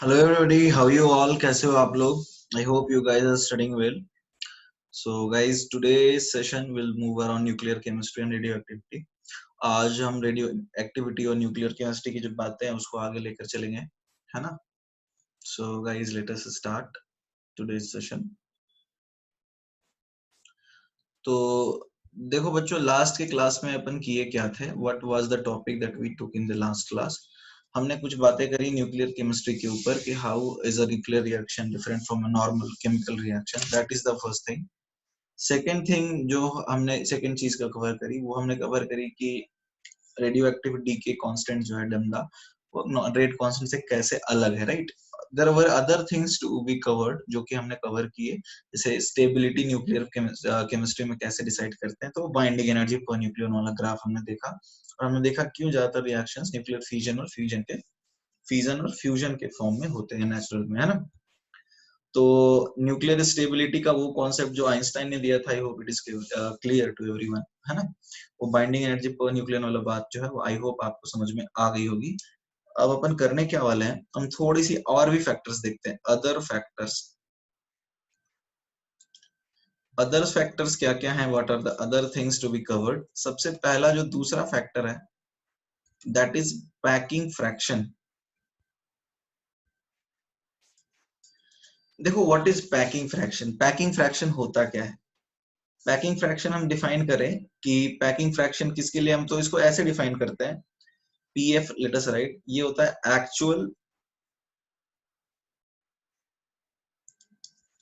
Hello everybody, how you all? कैसे हो आप लोग? I hope you guys are studying well. So guys, today's session will move around nuclear chemistry and radioactivity. आज हम radio activity और nuclear chemistry की जो बातें हैं उसको आगे लेकर चलेंगे, है ना? So guys, let us start today's session. तो देखो बच्चों, लास्ट के क्लास में अपन किए क्या थे? What was the topic that we took in the last class? हमने कुछ बातें करी न्यूक्लियर केमिस्ट्री के ऊपर कि how is a nuclear reaction different from a normal chemical reaction. That is the first thing. Second thing जो हमने second चीज का कवर करी वो हमने कवर करी कि रेडियो एक्टिव डीके कांस्टेंट जो है लैम्डा वो रेट कांस्टेंट से कैसे अलग है, right? There were other things to be covered जो कि हमने कवर किए, जैसे स्टेबिलिटी न्यूक्लियर केमिस्ट्री में कैसे डिसाइड करते हैं, तो बाइंडिंग एनर्जी पर न्यूक्लियन वाला ग्राफ हमने देखा. और हमने देखा क्यों ज्यादातर रिएक्शंस न्यूक्लियर फिजन और फ्यूजन के फॉर्म में होते हैं नेचुरल में, है ना? तो न्यूक्लियर स्टेबिलिटी का वो कॉन्सेप्ट जो आइंस्टाइन ने दिया था, I hope it is clear to everyone, है ना? वो बाइंडिंग एनर्जी पर न्यूक्लियन वाला बात जो है वो आई होप आपको समझ में आ गई होगी. अब अपन करने क्या वाले हैं, हम थोड़ी सी और भी फैक्टर्स देखते हैं. अदर फैक्टर्स क्या क्या हैं? What are the other things to be covered? सबसे पहला जो दूसरा फैक्टर है दैट इज पैकिंग फ्रैक्शन. देखो what is packing fraction. Packing fraction होता क्या है? पैकिंग फ्रैक्शन हम डिफाइन करें कि पैकिंग फ्रैक्शन किसके लिए, हम तो इसको ऐसे डिफाइन करते हैं, पीएफ लेट अस राइट. ये होता है actual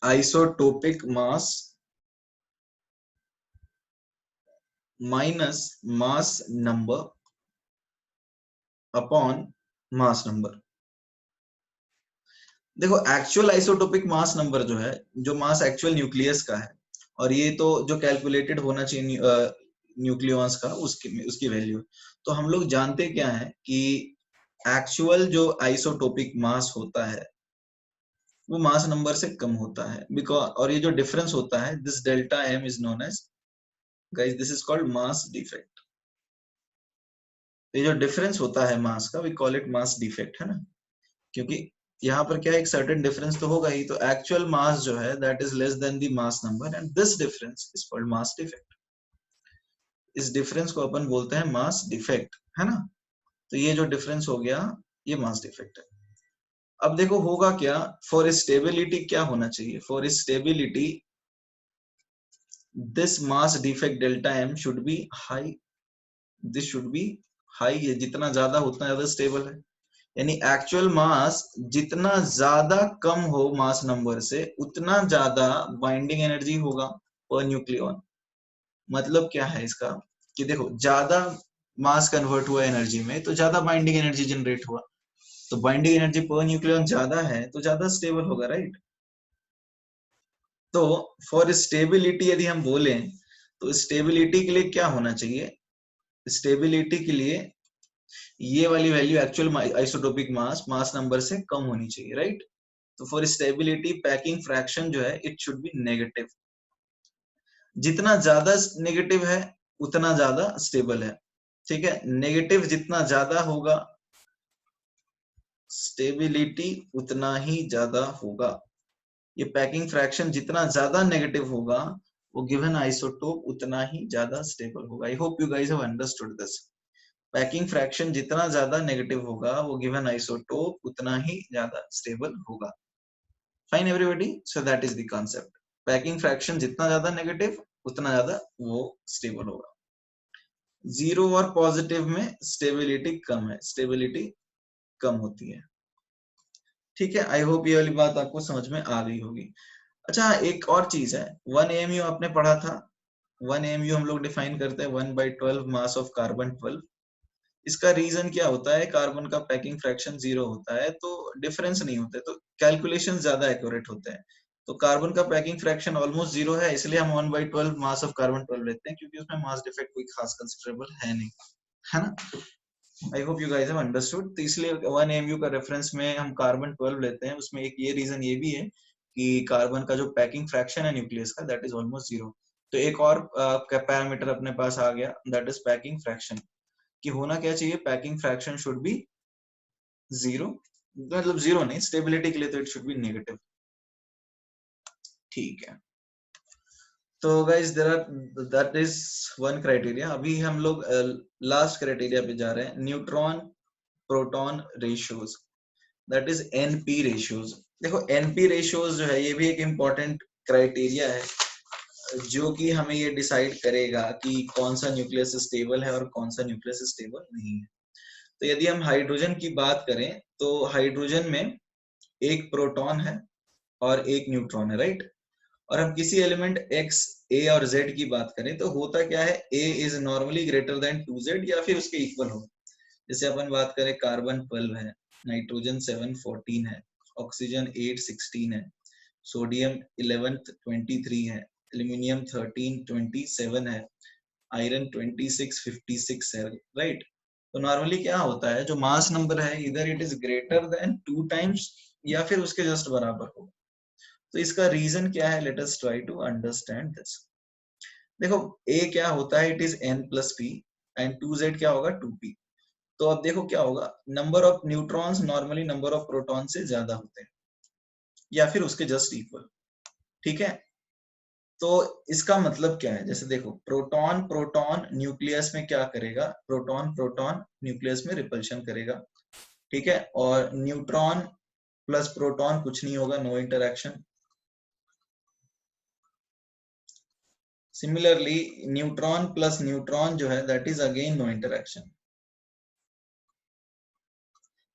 isotopic mass minus mass number upon mass number. देखो एक्चुअल आइसोटोपिक मास नंबर जो है, जो मास एक्चुअल न्यूक्लियस का है, और ये तो जो कैलकुलेटेड होना चाहिए न्यूक्लियस का, उसकी वैल्यू. तो हम लोग जानते क्या है कि एक्चुअल जो आइसोटोपिक मास होता है वो मास नंबर से कम होता है, बिकॉज और ये जो डिफरेंस होता है, this delta M is known as, guys this is called mass defect. ये जो डिफरेंस होता है मास का, we call it mass defect, है ना? क्योंकि यहाँ पर क्या एक सर्टेन डिफरेंस तो होगा ही, तो एक्चुअल मास जो है that is less than the mass number and this difference is called mass defect. इस डिफरेंस को अपन बोलते हैं मास डिफेक्ट, है ना? तो ये जो डिफरेंस हो गया ये मास डिफेक्ट है. अब देखो होगा क्या, फॉर स्टेबिलिटी क्या होना चाहिए? For stability this mass defect delta M should be high. This should be high. ये जितना ज्यादा उतना ज्यादा स्टेबल है. यानी एक्चुअल मास जितना ज्यादा कम हो मास नंबर से उतना ज्यादा बाइंडिंग एनर्जी होगा पर न्यूक्लियन. मतलब क्या है इसका कि देखो ज्यादा मास कन्वर्ट हुआ एनर्जी में तो ज्यादा बाइंडिंग एनर्जी जनरेट हुआ, तो बाइंडिंग एनर्जी पर न्यूक्लियन ज्यादा है तो ज्यादा स्टेबल होगा, राइट? तो फॉर स्टेबिलिटी यदि हम बोले तो स्टेबिलिटी के लिए क्या होना चाहिए? स्टेबिलिटी के लिए ये वाली value actual isotopic mass number से कम होनी चाहिए, राइट? तो फॉर स्टेबिलिटी पैकिंग फ्रैक्शन जो है इट शुड बी नेगेटिव. जितना ज्यादा नेगेटिव है उतना ज्यादा स्टेबल है, ठीक है? नेगेटिव जितना ज्यादा होगा स्टेबिलिटी उतना ही ज्यादा होगा. ये पैकिंग फ्रैक्शन जितना ज्यादा नेगेटिव होगा वो गिवन आइसोटोप उतना ही ज्यादा स्टेबल होगा. आई hope you guys have understood this. Packing fraction जितना ज्यादा नेगेटिव होगा वो गिवन आइसोटोप उतना ही ज्यादा स्टेबल होगा. Fine everybody, so that is the concept. Packing fraction जितना ज्यादा नेगेटिव उतना ज्यादा वो स्टेबल होगा. जीरो और पॉजिटिव में स्टेबिलिटी कम है, स्टेबिलिटी कम होती है, ठीक है? आई होप ये वाली बात आपको समझ में आ गई होगी. अच्छा एक और चीज है, 1 AMU आपने पढ़ा था. 1 AMU हम लोग डिफाइन करते हैं 1/12 मास ऑफ कार्बन 12. इसका रीजन क्या होता है? कार्बन का पैकिंग फ्रैक्शन 0 होता है तो डिफरेंस नहीं होते, तो कैलकुलेशन ज्यादा एक्यूरेट होते हैं. तो कार्बन का पैकिंग फ्रैक्शन ऑलमोस्ट 0 है, इसलिए हम 1/12 मास ऑफ कार्बन 12 लेते हैं, क्योंकि उसमें मास डिफेक्ट कोई खास कंसिडरेबल है नहीं, है ना? आई hope you guys have understood. तो इसलिए 1 AMU का रेफरेंस में हम कार्बन 12 लेते हैं. उसमें एक ये रीजन ये भी है कि कार्बन का जो पैकिंग फ्रैक्शन है न्यूक्लियस का दैट इज ऑलमोस्ट 0. तो एक और पैरामीटर अपने पास आ गया दैट इज पैकिंग फ्रैक्शन. कि होना क्या चाहिए? पैकिंग फ्रैक्शन शुड बी 0 मतलब जीरो नहीं, स्टेबिलिटी के लिए तो इट शुड बी नेगेटिव। ठीक है, तो guys there are, that is one criteria. अभी हम लोग लास्ट क्राइटेरिया पे जा रहे हैं, neutron proton ratios, that is NP ratios. देखो एनपी रेशियोज जो है ये भी एक इम्पोर्टेंट क्राइटेरिया है जो कि हमें ये डिसाइड करेगा कि कौन सा न्यूक्लियस स्टेबल है और कौन सा न्यूक्लियस स्टेबल नहीं है। तो यदि हम हाइड्रोजन की बात करें तो हाइड्रोजन में एक प्रोटॉन है और एक न्यूट्रॉन है, राइट। और हम किसी एलिमेंट x, a और z की बात करें तो होता क्या है, a is normally greater than 2z या फिर उसके इक्वल हो। जैसे अपन बात करें कार्बन 12 है, नाइट्रोजन 7 14 है, ऑक्सीजन 8 16 है, सोडियम 11 23 है, एल्यूमिनियम 13 27 है, आयरन 26 56 है, राइट। तो नॉर्मली क्या होता है, जो मास नंबर है इधर it is greater then 2 times या फिर उसके जस्ट बराबर हो। तो इसका रीजन क्या है, let us try to understand this. देखो a क्या होता है, it is n plus p and 2z क्या होगा 2p। तो अब देखो क्या होगा, number of neutrons normally number of proton से ज्यादा होते हैं या फिर उसके जस्ट इक्वल, ठीक है। तो इसका मतलब क्या है, जैसे देखो प्रोटॉन प्रोटॉन न्यूक्लियस में क्या करेगा, प्रोटॉन प्रोटॉन न्यूक्लियस में रिपल्शन करेगा, ठीक है। और न्यूट्रॉन प्लस प्रोटॉन कुछ नहीं होगा, no interaction. Similarly neutron plus neutron जो है that is again no interaction.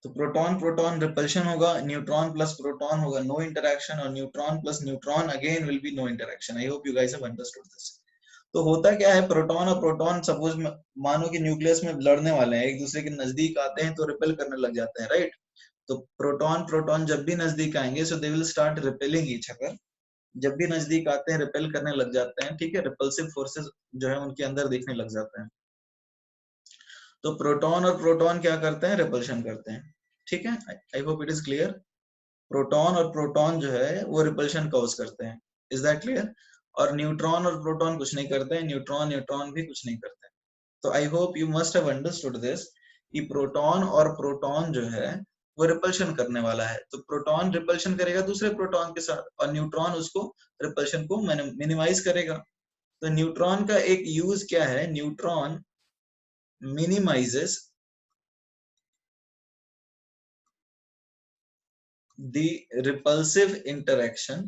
तो प्रोटॉन प्रोटॉन रिपल्शन होगा, न्यूट्रॉन प्लस प्रोटॉन होगा नो इंटरेक्शन, और neutron plus neutron again will be no interaction. I hope you guys have understood this. तो होता क्या है, प्रोटॉन और प्रोटॉन सपोज मानो कि न्यूक्लियस में लड़ने वाले हैं, एक दूसरे के नजदीक आते हैं तो रिपेल करने लग जाते हैं, राइट। तो प्रोटॉन प्रोटॉन जब भी नजदीक आएंगे so they will start repelling each other. जब भी नजदीक आते हैं रिपेल करने लग जाते हैं, ठीक है। रिपल्सिव फोर्सेस जो है उनके अंदर दिखने लग जाते हैं। तो प्रोटॉन और प्रोटॉन क्या करते हैं, रिपल्शन करते हैं, ठीक है। I hope it is clear. Proton और प्रोटॉन जो है वो रिपल्शन कॉज करते हैं, इज दैट क्लियर। और न्यूट्रॉन और प्रोटॉन कुछ नहीं करते हैं, न्यूट्रॉन न्यूट्रॉन भी कुछ नहीं करते हैं। तो I hope you must have understood this कि प्रोटॉन और प्रोटॉन जो है वो रिपल्शन करने वाला है। तो प्रोटॉन रिपल्शन करेगा दूसरे प्रोटॉन के साथ और न्यूट्रॉन उसको रिपल्शन को मिनिमाइज करेगा। तो न्यूट्रॉन का एक यूज क्या है, neutron minimises the repulsive interaction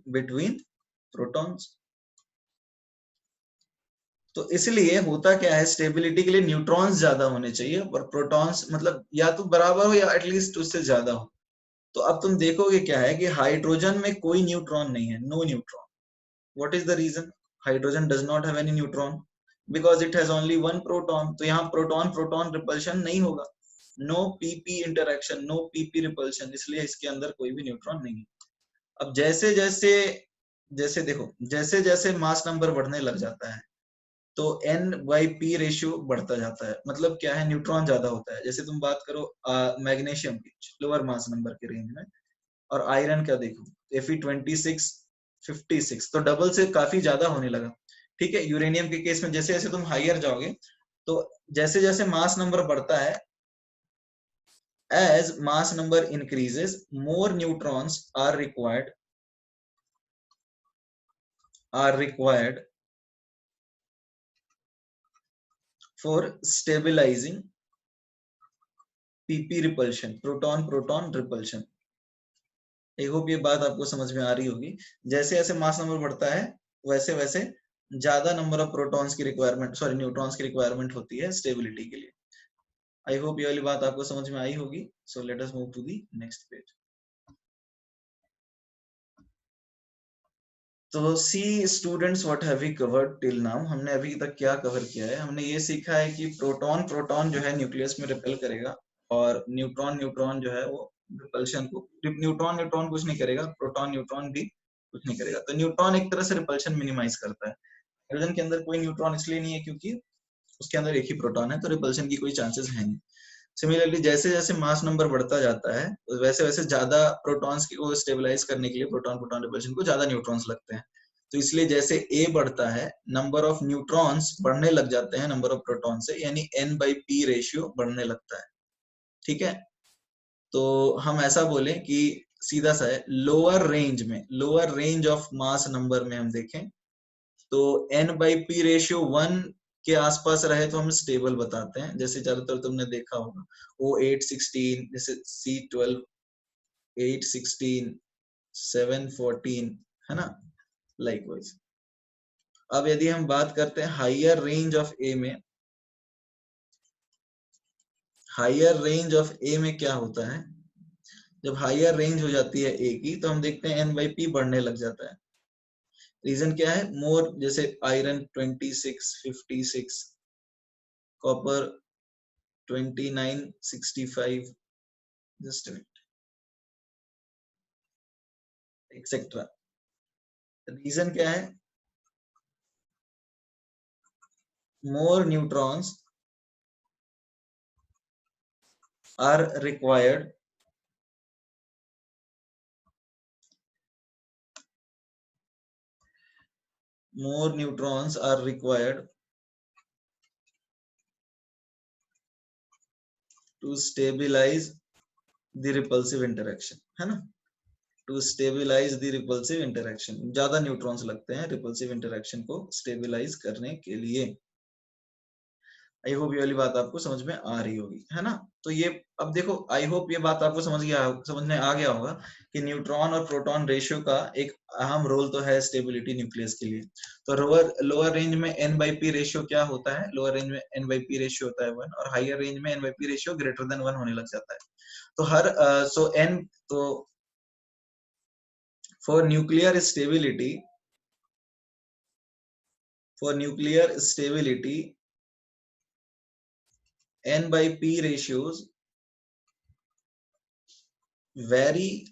between protons। तो इसलिए होता क्या है, स्टेबिलिटी के लिए न्यूट्रॉन्स ज्यादा होने चाहिए और प्रोटॉन्स मतलब या तो बराबर हो या एटलीस्ट उससे ज्यादा हो। तो अब तुम देखोगे क्या है कि हाइड्रोजन में कोई न्यूट्रॉन नहीं है, no neutron. What is the reason, hydrogen does not have any neutron because it has only one proton. तो यहाँ प्रोटॉन प्रोटॉन रिपल्शन नहीं होगा, no PP interaction, no PP repulsion, इसलिए इसके अंदर कोई भी न्यूट्रॉन नहीं है। अब जैसे जैसे जैसे देखो जैसे जैसे मास नंबर बढ़ने लग जाता है तो n बाई पी रेशियो बढ़ता जाता है। मतलब क्या है, न्यूट्रॉन ज्यादा होता है। जैसे तुम बात करो मैग्नीशियम की लोअर मास नंबर के रेंज में, और आयरन का देखो Fe26 56, तो डबल से काफी ज्यादा होने लगा, ठीक है। यूरेनियम के केस में जैसे जैसे तुम हायर जाओगे तो जैसे जैसे मास नंबर बढ़ता है, as mass number increases more neutrons are required for stabilizing pp repulsion, proton proton repulsion। I hope ये बात आपको समझ में आ रही होगी। जैसे जैसे मास नंबर बढ़ता है वैसे वैसे ज्यादा नंबर ऑफ प्रोटॉन्स की रिक्वायरमेंट, सॉरी न्यूट्रॉन्स की रिक्वायरमेंट होती है स्टेबिलिटी के लिए। आई होप ये वाली बात आपको समझ में आई होगी। So let us move to the next page. तो see students, what have we covered till now. हमने अभी तक क्या कवर किया है, हमने ये सीखा है कि प्रोटॉन प्रोटॉन जो है न्यूक्लियस में रिपेल करेगा और न्यूट्रॉन न्यूट्रॉन जो है वो रिपल्शन को, न्यूट्रॉन न्यूट्रॉन कुछ नहीं करेगा, प्रोटॉन न्यूट्रॉन भी कुछ नहीं करेगा। तो न्यूट्रॉन एक तरह से रिपल्शन मिनिमाइज करता है। हाइड्रोजन के अंदर कोई न्यूट्रॉन इसलिए नहीं है क्योंकि उसके अंदर एक ही प्रोटॉन है, तो रिपल्शन की कोई चांसेस है नहीं। सिमिलरली जैसे जैसे मास नंबर बढ़ता जाता है वैसे वैसे ज्यादा प्रोटॉन्स को स्टेबलाइज करने के लिए प्रोटॉन प्रोटॉन रिपल्शन को ज्यादा न्यूट्रॉन्स लगते हैं। तो इसलिए जैसे A बढ़ता है नंबर ऑफ न्यूट्रॉन्स बढ़ने लग जाते हैं नंबर ऑफ प्रोटॉन से, यानी N/P रेशियो बढ़ने लगता है। ठीक है, तो हम ऐसा बोले कि सीधा सा है, लोअर रेंज में, lower range of mass number में हम देखें तो N/P रेशियो 1 के आसपास रहे तो हम स्टेबल बताते हैं। जैसे ज्यादातर तुमने देखा होगा O816, जैसे C12 816 714, है ना, लाइकवाइज। अब यदि हम बात करते हैं हायर रेंज ऑफ ए में, हायर रेंज ऑफ ए में क्या होता है, जब हायर रेंज हो जाती है ए की तो हम देखते हैं N/P बढ़ने लग जाता है। रीजन क्या है, मोर, जैसे iron 26 56, copper 29 65, just etcetera. Reason क्या है, more neutrons are required more neutrons are required to stabilize the repulsive interaction, है ना, to stabilize the repulsive interaction, ज्यादा न्यूट्रॉन्स लगते हैं रिपल्सिव इंटरेक्शन को स्टेबलाइज करने के लिए। आई होप ये वाली बात आपको समझ में आ रही होगी, है ना। तो ये अब देखो, आई होप ये बात आपको समझ में आ गया होगा कि न्यूट्रॉन और प्रोटॉन रेशियो का एक अहम रोल तो है स्टेबिलिटी न्यूक्लियस के लिए। तो लोअर रेंज में N/P रेशियो क्या होता है, लोअर रेंज में N/P रेशियो होता है 1, और हायर रेंज में N/P रेशियो ग्रेटर देन 1 होने लग जाता है। तो हर सो एन तो for nuclear stability, for nuclear stability N/P ratios vary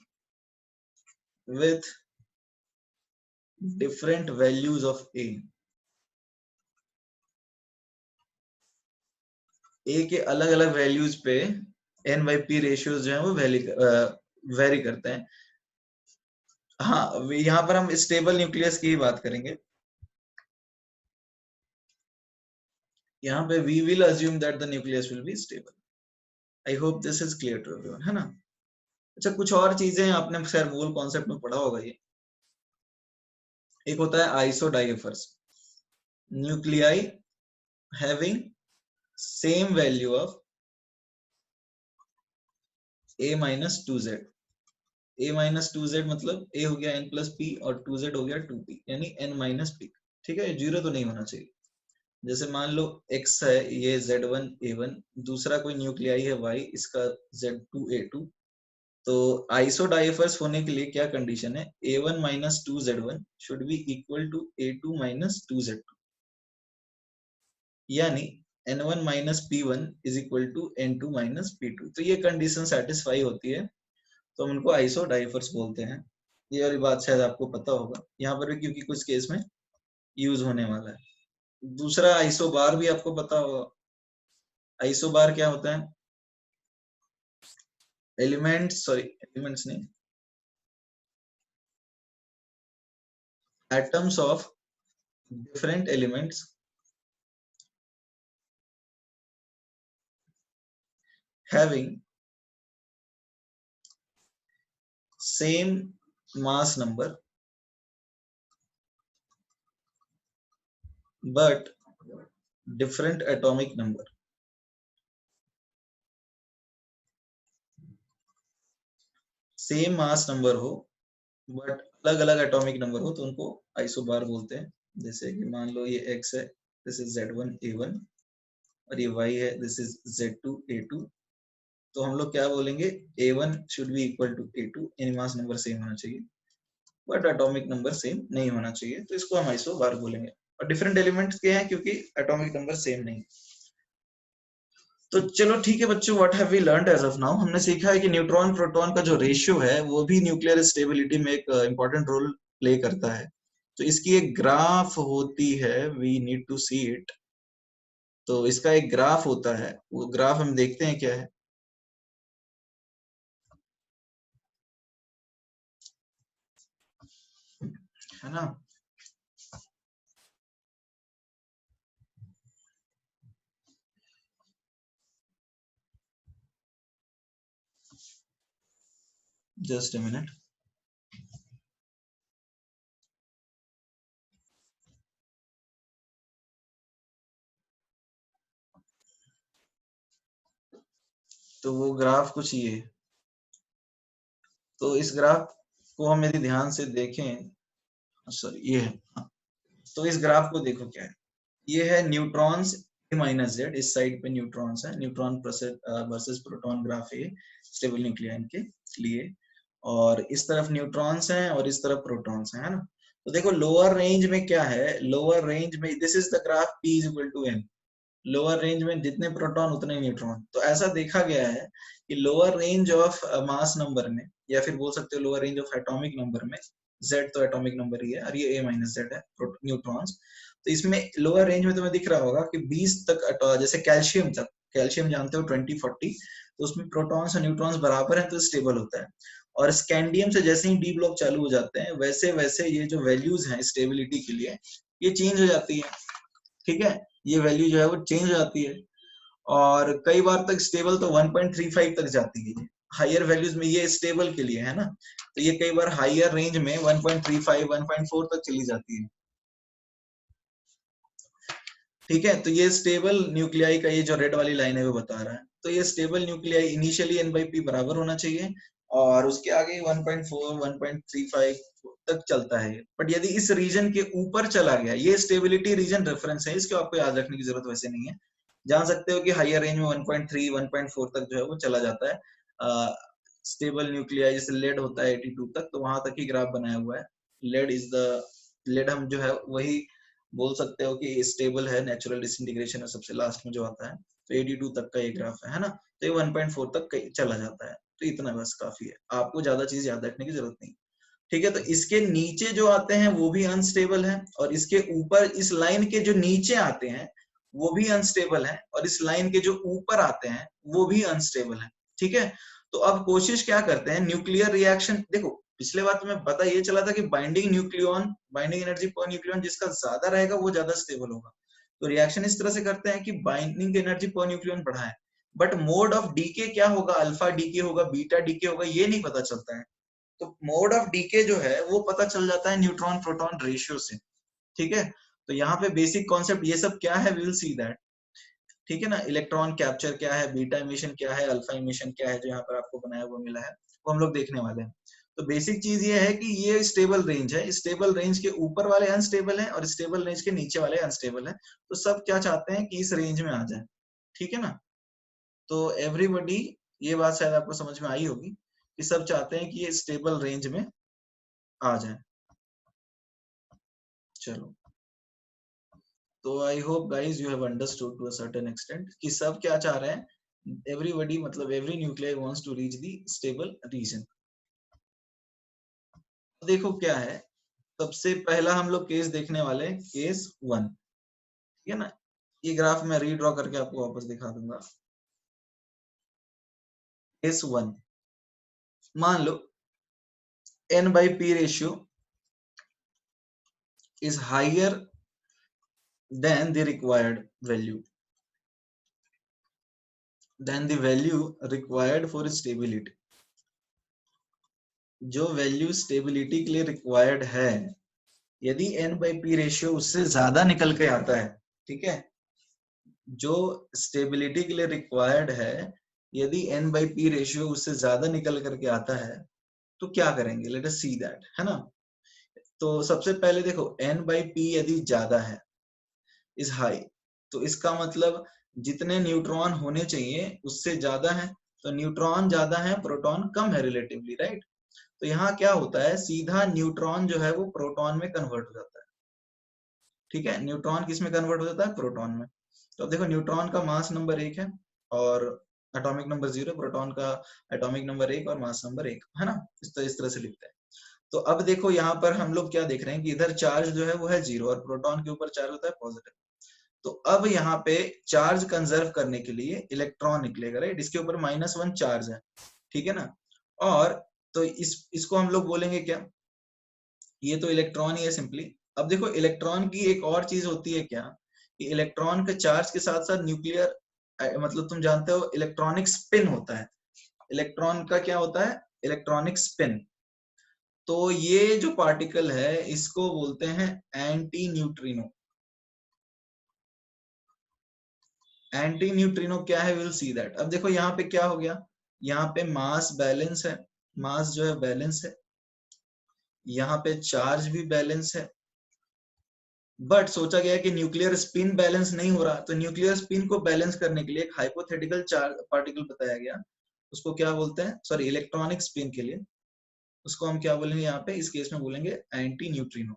with different values of A. A के अलग अलग वैल्यूज पे N/P रेशियोज जो है वो वेरी करते हैं। हाँ, यहाँ पर हम स्टेबल न्यूक्लियस की ही बात करेंगे। यहाँ पे we will assume that the nucleus will be stable. I hope this is clear to everyone, है ना। अच्छा, कुछ और चीजें आपने खैर मूल कॉन्सेप्ट में पढ़ा होगा ये। एक होता है isodiaphers, nuclei having same value of A-2Z। A-2Z मतलब A हो गया N+P और 2Z हो गया 2P, यानी N-P। ठीक है, जीरो तो नहीं होना चाहिए। जैसे मान लो X है, ये Z1 A1, दूसरा कोई न्यूक्लियाई है Y, इसका Z2 A2। तो आइसोडाइफर्स होने के लिए क्या कंडीशन है, A1 - 2Z1 should be equal to A2 - 2Z2, यानी N1 - P1 is equal to N2 - P2। तो ये कंडीशन सेटिस्फाई होती है तो हम उनको आइसोडाइफर्स बोलते हैं। ये वाली बात शायद आपको पता होगा, यहाँ पर भी क्योंकि कुछ केस में यूज होने वाला है। दूसरा आइसोबार भी आपको पता होगा। आइसोबार क्या होता है, एलिमेंट्स नहीं, atoms of different elements having same mass number but different atomic number। Same mass number हो बट अलग अलग एटॉमिक नंबर हो तो उनको आइसोबार बोलते हैं। जैसे कि मान लो ये X है, दिस इज Z1 A1, और ये Y है, दिस इज Z2 A2। तो हम लोग क्या बोलेंगे, A1 should be equal to A2, यानी मास नंबर सेम होना चाहिए बट एटॉमिक नंबर सेम नहीं होना चाहिए, तो इसको हम आइसोबार बोलेंगे। और डिफरेंट एलिमेंट्स के हैं क्योंकि एटॉमिक नंबर सेम नहीं। तो चलो ठीक है बच्चों, what have we learned as of now, हमने सीखा है कि न्यूट्रॉन प्रोटॉन का जो रेशियो है वो भी न्यूक्लियर स्टेबिलिटी में एक इंपॉर्टेंट रोल प्ले करता है। तो इसकी एक ग्राफ होती है, we need to see it. तो इसका एक ग्राफ होता है, वो ग्राफ हम देखते हैं क्या है ना। Just a minute. तो वो ग्राफ कुछ ये, तो इस ग्राफ को हम यदि ध्यान से देखें, सॉरी ये है, तो इस ग्राफ को देखो क्या है, ये है न्यूट्रॉन्स माइनस जेड, इस साइड पे न्यूट्रॉन्स है, न्यूट्रॉन वर्सेस प्रोटॉन ग्राफ है स्टेबल न्यूक्लियन के लिए, और इस तरफ न्यूट्रॉन्स हैं और इस तरफ प्रोटॉन्स हैं, है ना। तो देखो लोअर रेंज में क्या है, लोअर रेंज में this is the graph P is equal to n, lower range में जितने प्रोटॉन उतने न्यूट्रॉन। तो ऐसा देखा गया है कि lower range of mass number में, या फिर बोल सकते हो lower range of atomic number में, Z तो एटॉमिक नंबर ही है और ये A माइनस Z है न्यूट्रॉन्स, तो इसमें लोअर रेंज में तुम्हें दिख रहा होगा कि 20 तक, जैसे कैल्शियम तक, कैल्शियम जानते हो 20-40, तो उसमें प्रोटॉन्स और न्यूट्रॉन्स बराबर है तो स्टेबल होता है। और स्कैंडियम से जैसे ही डी ब्लॉक चालू हो जाते हैं वैसे वैसे ये जो वैल्यूज हैं स्टेबिलिटी के लिए ये चेंज हो जाती है, ठीक है, ये वैल्यू जो है वो चेंज हो जाती है, और कई बार तक स्टेबल तो 1.35 तक जाती है, हायर वैल्यूज में ये स्टेबल के लिए है ना, तो ये कई बार हायर रेंज में 1.35 1.4 तक चली जाती है, ठीक है। तो ये स्टेबल न्यूक्लियाई का ये जो रेड वाली लाइन है वो बता रहा है, तो ये स्टेबल न्यूक्लियाई इनिशियली n/p बराबर होना चाहिए और उसके आगे 1.4 1.35 तक चलता है, बट यदि इस रीजन के ऊपर चला गया, ये स्टेबिलिटी रीजन रेफरेंस है, इसको आपको याद रखने की जरूरत वैसे नहीं है, जान सकते हो कि हायर रेंज में 1.3 1.4 तक जो है वो चला जाता है स्टेबल न्यूक्लियाई, जैसे लेड होता है 82 तक, तो वहां तक ही ग्राफ बनाया हुआ है। लेड इज द, लेड हम जो है वही बोल सकते हो कि स्टेबल है, नेचुरल डिसइंटीग्रेशन है सबसे लास्ट में जो आता है, तो 82 तक का ये ग्राफ है ना, तो ये 1.4 तक चला जाता है, तो इतना बस काफी है, आपको ज्यादा चीज याद रखने की जरूरत नहीं, ठीक है। तो इसके नीचे जो आते हैं वो भी अनस्टेबल है, और इसके ऊपर इस लाइन के जो नीचे आते हैं वो भी अनस्टेबल है, और इस लाइन के जो ऊपर आते हैं वो भी अनस्टेबल है, ठीक है। तो अब कोशिश क्या करते हैं, न्यूक्लियर रिएक्शन, देखो पिछले बार तुम्हें पता ये चला था कि binding nucleon, binding energy per nucleon जिसका ज्यादा रहेगा वो ज्यादा स्टेबल होगा, तो रिएक्शन इस तरह से करते हैं कि बाइंडिंग एनर्जी पर न्यूक्लियन बढ़ाएं, बट मोड ऑफ डीके क्या होगा, अल्फा डीके होगा, बीटा डीके होगा, ये नहीं पता चलता है। तो मोड ऑफ डीके जो है वो पता चल जाता है न्यूट्रॉन प्रोटॉन रेशियो से, ठीक है। तो यहाँ पे बेसिक कॉन्सेप्ट ये सब क्या है, वी विल सी दैट, ठीक है ना। इलेक्ट्रॉन कैप्चर क्या है, बीटा इमिशन क्या है, अल्फा इमिशन क्या है, जो यहाँ पर आपको बनाया हुआ मिला है वो हम लोग देखने वाले हैं। तो बेसिक चीज ये है कि ये स्टेबल रेंज है, स्टेबल रेंज के ऊपर वाले अनस्टेबल हैं और स्टेबल रेंज के नीचे वाले अनस्टेबल हैं, तो सब क्या चाहते हैं कि इस रेंज में आ जाए, ठीक है ना। तो एवरीबॉडी, ये बात शायद आपको समझ में आई होगी कि सब चाहते हैं कि ये स्टेबल रेंज में आ जाए। चलो, तो I hope guys you have understood to a certain extent कि सब क्या चाह रहे हैं, एवरीबॉडी मतलब every nuclear wants to reach the stable region. देखो क्या है, सबसे पहला हम लोग केस देखने वाले हैं, केस 1, ठीक है ना। ये ग्राफ मैं रीड्रॉ करके आपको वापस दिखा दूंगा। केस 1, मान लो n/p ratio is higher than the required value, than the value required for stability, जो वैल्यू स्टेबिलिटी के लिए रिक्वायर्ड है, यदि n/p रेशियो उससे ज्यादा निकल के आता है, ठीक है, जो स्टेबिलिटी के लिए रिक्वायर्ड है, यदि n/p रेशियो उससे ज्यादा निकल करके आता है तो क्या करेंगे, लेट अस सी दैट, है ना। तो सबसे पहले देखो n/p यदि ज्यादा है, इज हाई, तो इसका मतलब जितने न्यूट्रॉन होने चाहिए उससे ज्यादा है, तो न्यूट्रॉन ज्यादा है प्रोटॉन कम है रिलेटिवली, राइट। तो यहाँ क्या होता है, सीधा न्यूट्रॉन जो है वो प्रोटॉन में कन्वर्ट हो जाता है, ठीक है, न्यूट्रॉन किस में कन्वर्ट हो जाता है, प्रोटॉन में। तो अब देखो न्यूट्रॉन का मास नंबर 1 है और एटॉमिक नंबर 0, प्रोटॉन का एटॉमिक नंबर 1 और मास नंबर 1, है ना, इस तरह से लिखते हैं। तो अब देखो यहाँ पर हम लोग क्या देख रहे हैं कि इधर चार्ज जो है वो है 0 और प्रोटॉन के ऊपर चार्ज होता है पॉजिटिव, तो अब यहाँ पे चार्ज कंजर्व करने के लिए इलेक्ट्रॉन निकलेगा, राइट, इसके ऊपर -1 चार्ज है, ठीक है ना। और तो इसको हम लोग बोलेंगे क्या, ये तो इलेक्ट्रॉन ही है सिंपली। अब देखो इलेक्ट्रॉन की एक और चीज होती है क्या, कि इलेक्ट्रॉन के चार्ज के साथ साथ न्यूक्लियर मतलब तुम जानते हो इलेक्ट्रॉनिक स्पिन होता है, इलेक्ट्रॉन का क्या होता है, इलेक्ट्रॉनिक स्पिन। तो ये जो पार्टिकल है इसको बोलते हैं एंटी न्यूट्रिनो। एंटी न्यूट्रिनो क्या है, विल सी दैट। अब देखो यहाँ पे क्या हो गया, यहाँ पे मास बैलेंस है, मास जो है बैलेंस है, यहाँ पे चार्ज भी बैलेंस है, बट सोचा गया कि न्यूक्लियर स्पिन बैलेंस नहीं हो रहा, तो न्यूक्लियर स्पिन को बैलेंस करने के लिए एक हाइपोथेटिकल चार्ज पार्टिकल बताया गया, उसको क्या बोलते हैं, सॉरी इलेक्ट्रॉनिक स्पिन के लिए उसको हम क्या बोलेंगे, यहाँ पे इस केस में बोलेंगे एंटी न्यूट्रिनो।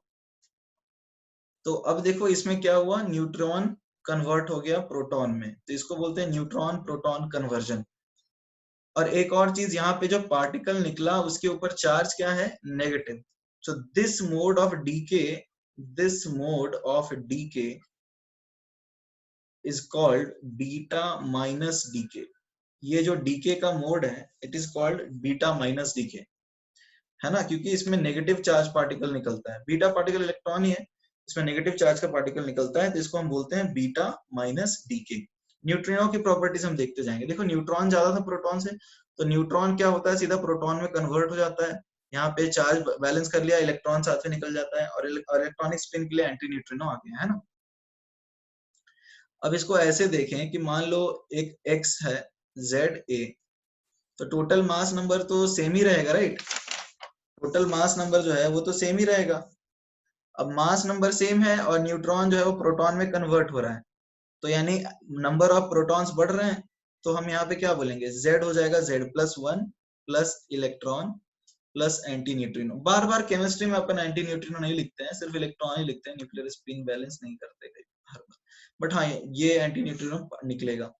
तो अब देखो इसमें क्या हुआ, न्यूट्रॉन कन्वर्ट हो गया प्रोटॉन में, तो इसको बोलते हैं न्यूट्रॉन प्रोटॉन कन्वर्जन। और एक और चीज, यहाँ पे जो पार्टिकल निकला उसके ऊपर चार्ज क्या है, negative. So this mode of decay, this mode of decay is called beta minus decay. ये जो डीके का मोड है it is called beta minus decay, है ना, क्योंकि इसमें नेगेटिव चार्ज पार्टिकल निकलता है, बीटा पार्टिकल इलेक्ट्रॉन ही है, इसमें नेगेटिव चार्ज का पार्टिकल निकलता है, तो इसको हम बोलते हैं बीटा माइनस डीके। न्यूट्रिनो की प्रॉपर्टीज हम देखते जाएंगे। देखो न्यूट्रॉन ज्यादा था प्रोटॉन से, तो न्यूट्रॉन क्या होता है, सीधा प्रोटॉन में कन्वर्ट हो जाता है, यहाँ पे चार्ज बैलेंस कर लिया, इलेक्ट्रॉन साथ में निकल जाता है, और इलेक्ट्रॉनिक स्पिन के लिए एंटी न्यूट्रिनो आ गया, है ना। अब इसको ऐसे देखें कि मान लो एक एक्स है, जेड ए, तो टोटल मास नंबर तो सेम ही रहेगा, राइट। टोटल मास नंबर जो है वो तो सेम ही रहेगा। अब मास नंबर सेम है और न्यूट्रॉन जो है वो प्रोटॉन में कन्वर्ट हो रहा है, तो यानी नंबर ऑफ प्रोटॉन्स बढ़ रहे हैं, तो हम यहाँ पे क्या बोलेंगे, Z हो जाएगा Z+1 plus electron plus anti neutrino. बार बार केमिस्ट्री में अपन एंटी न्यूट्रिनो नहीं लिखते हैं, सिर्फ इलेक्ट्रॉन ही लिखते हैं, न्यूक्लियर स्पिन बैलेंस नहीं करते कई बार, बट हाँ ये एंटी न्यूट्रिनो निकलेगा।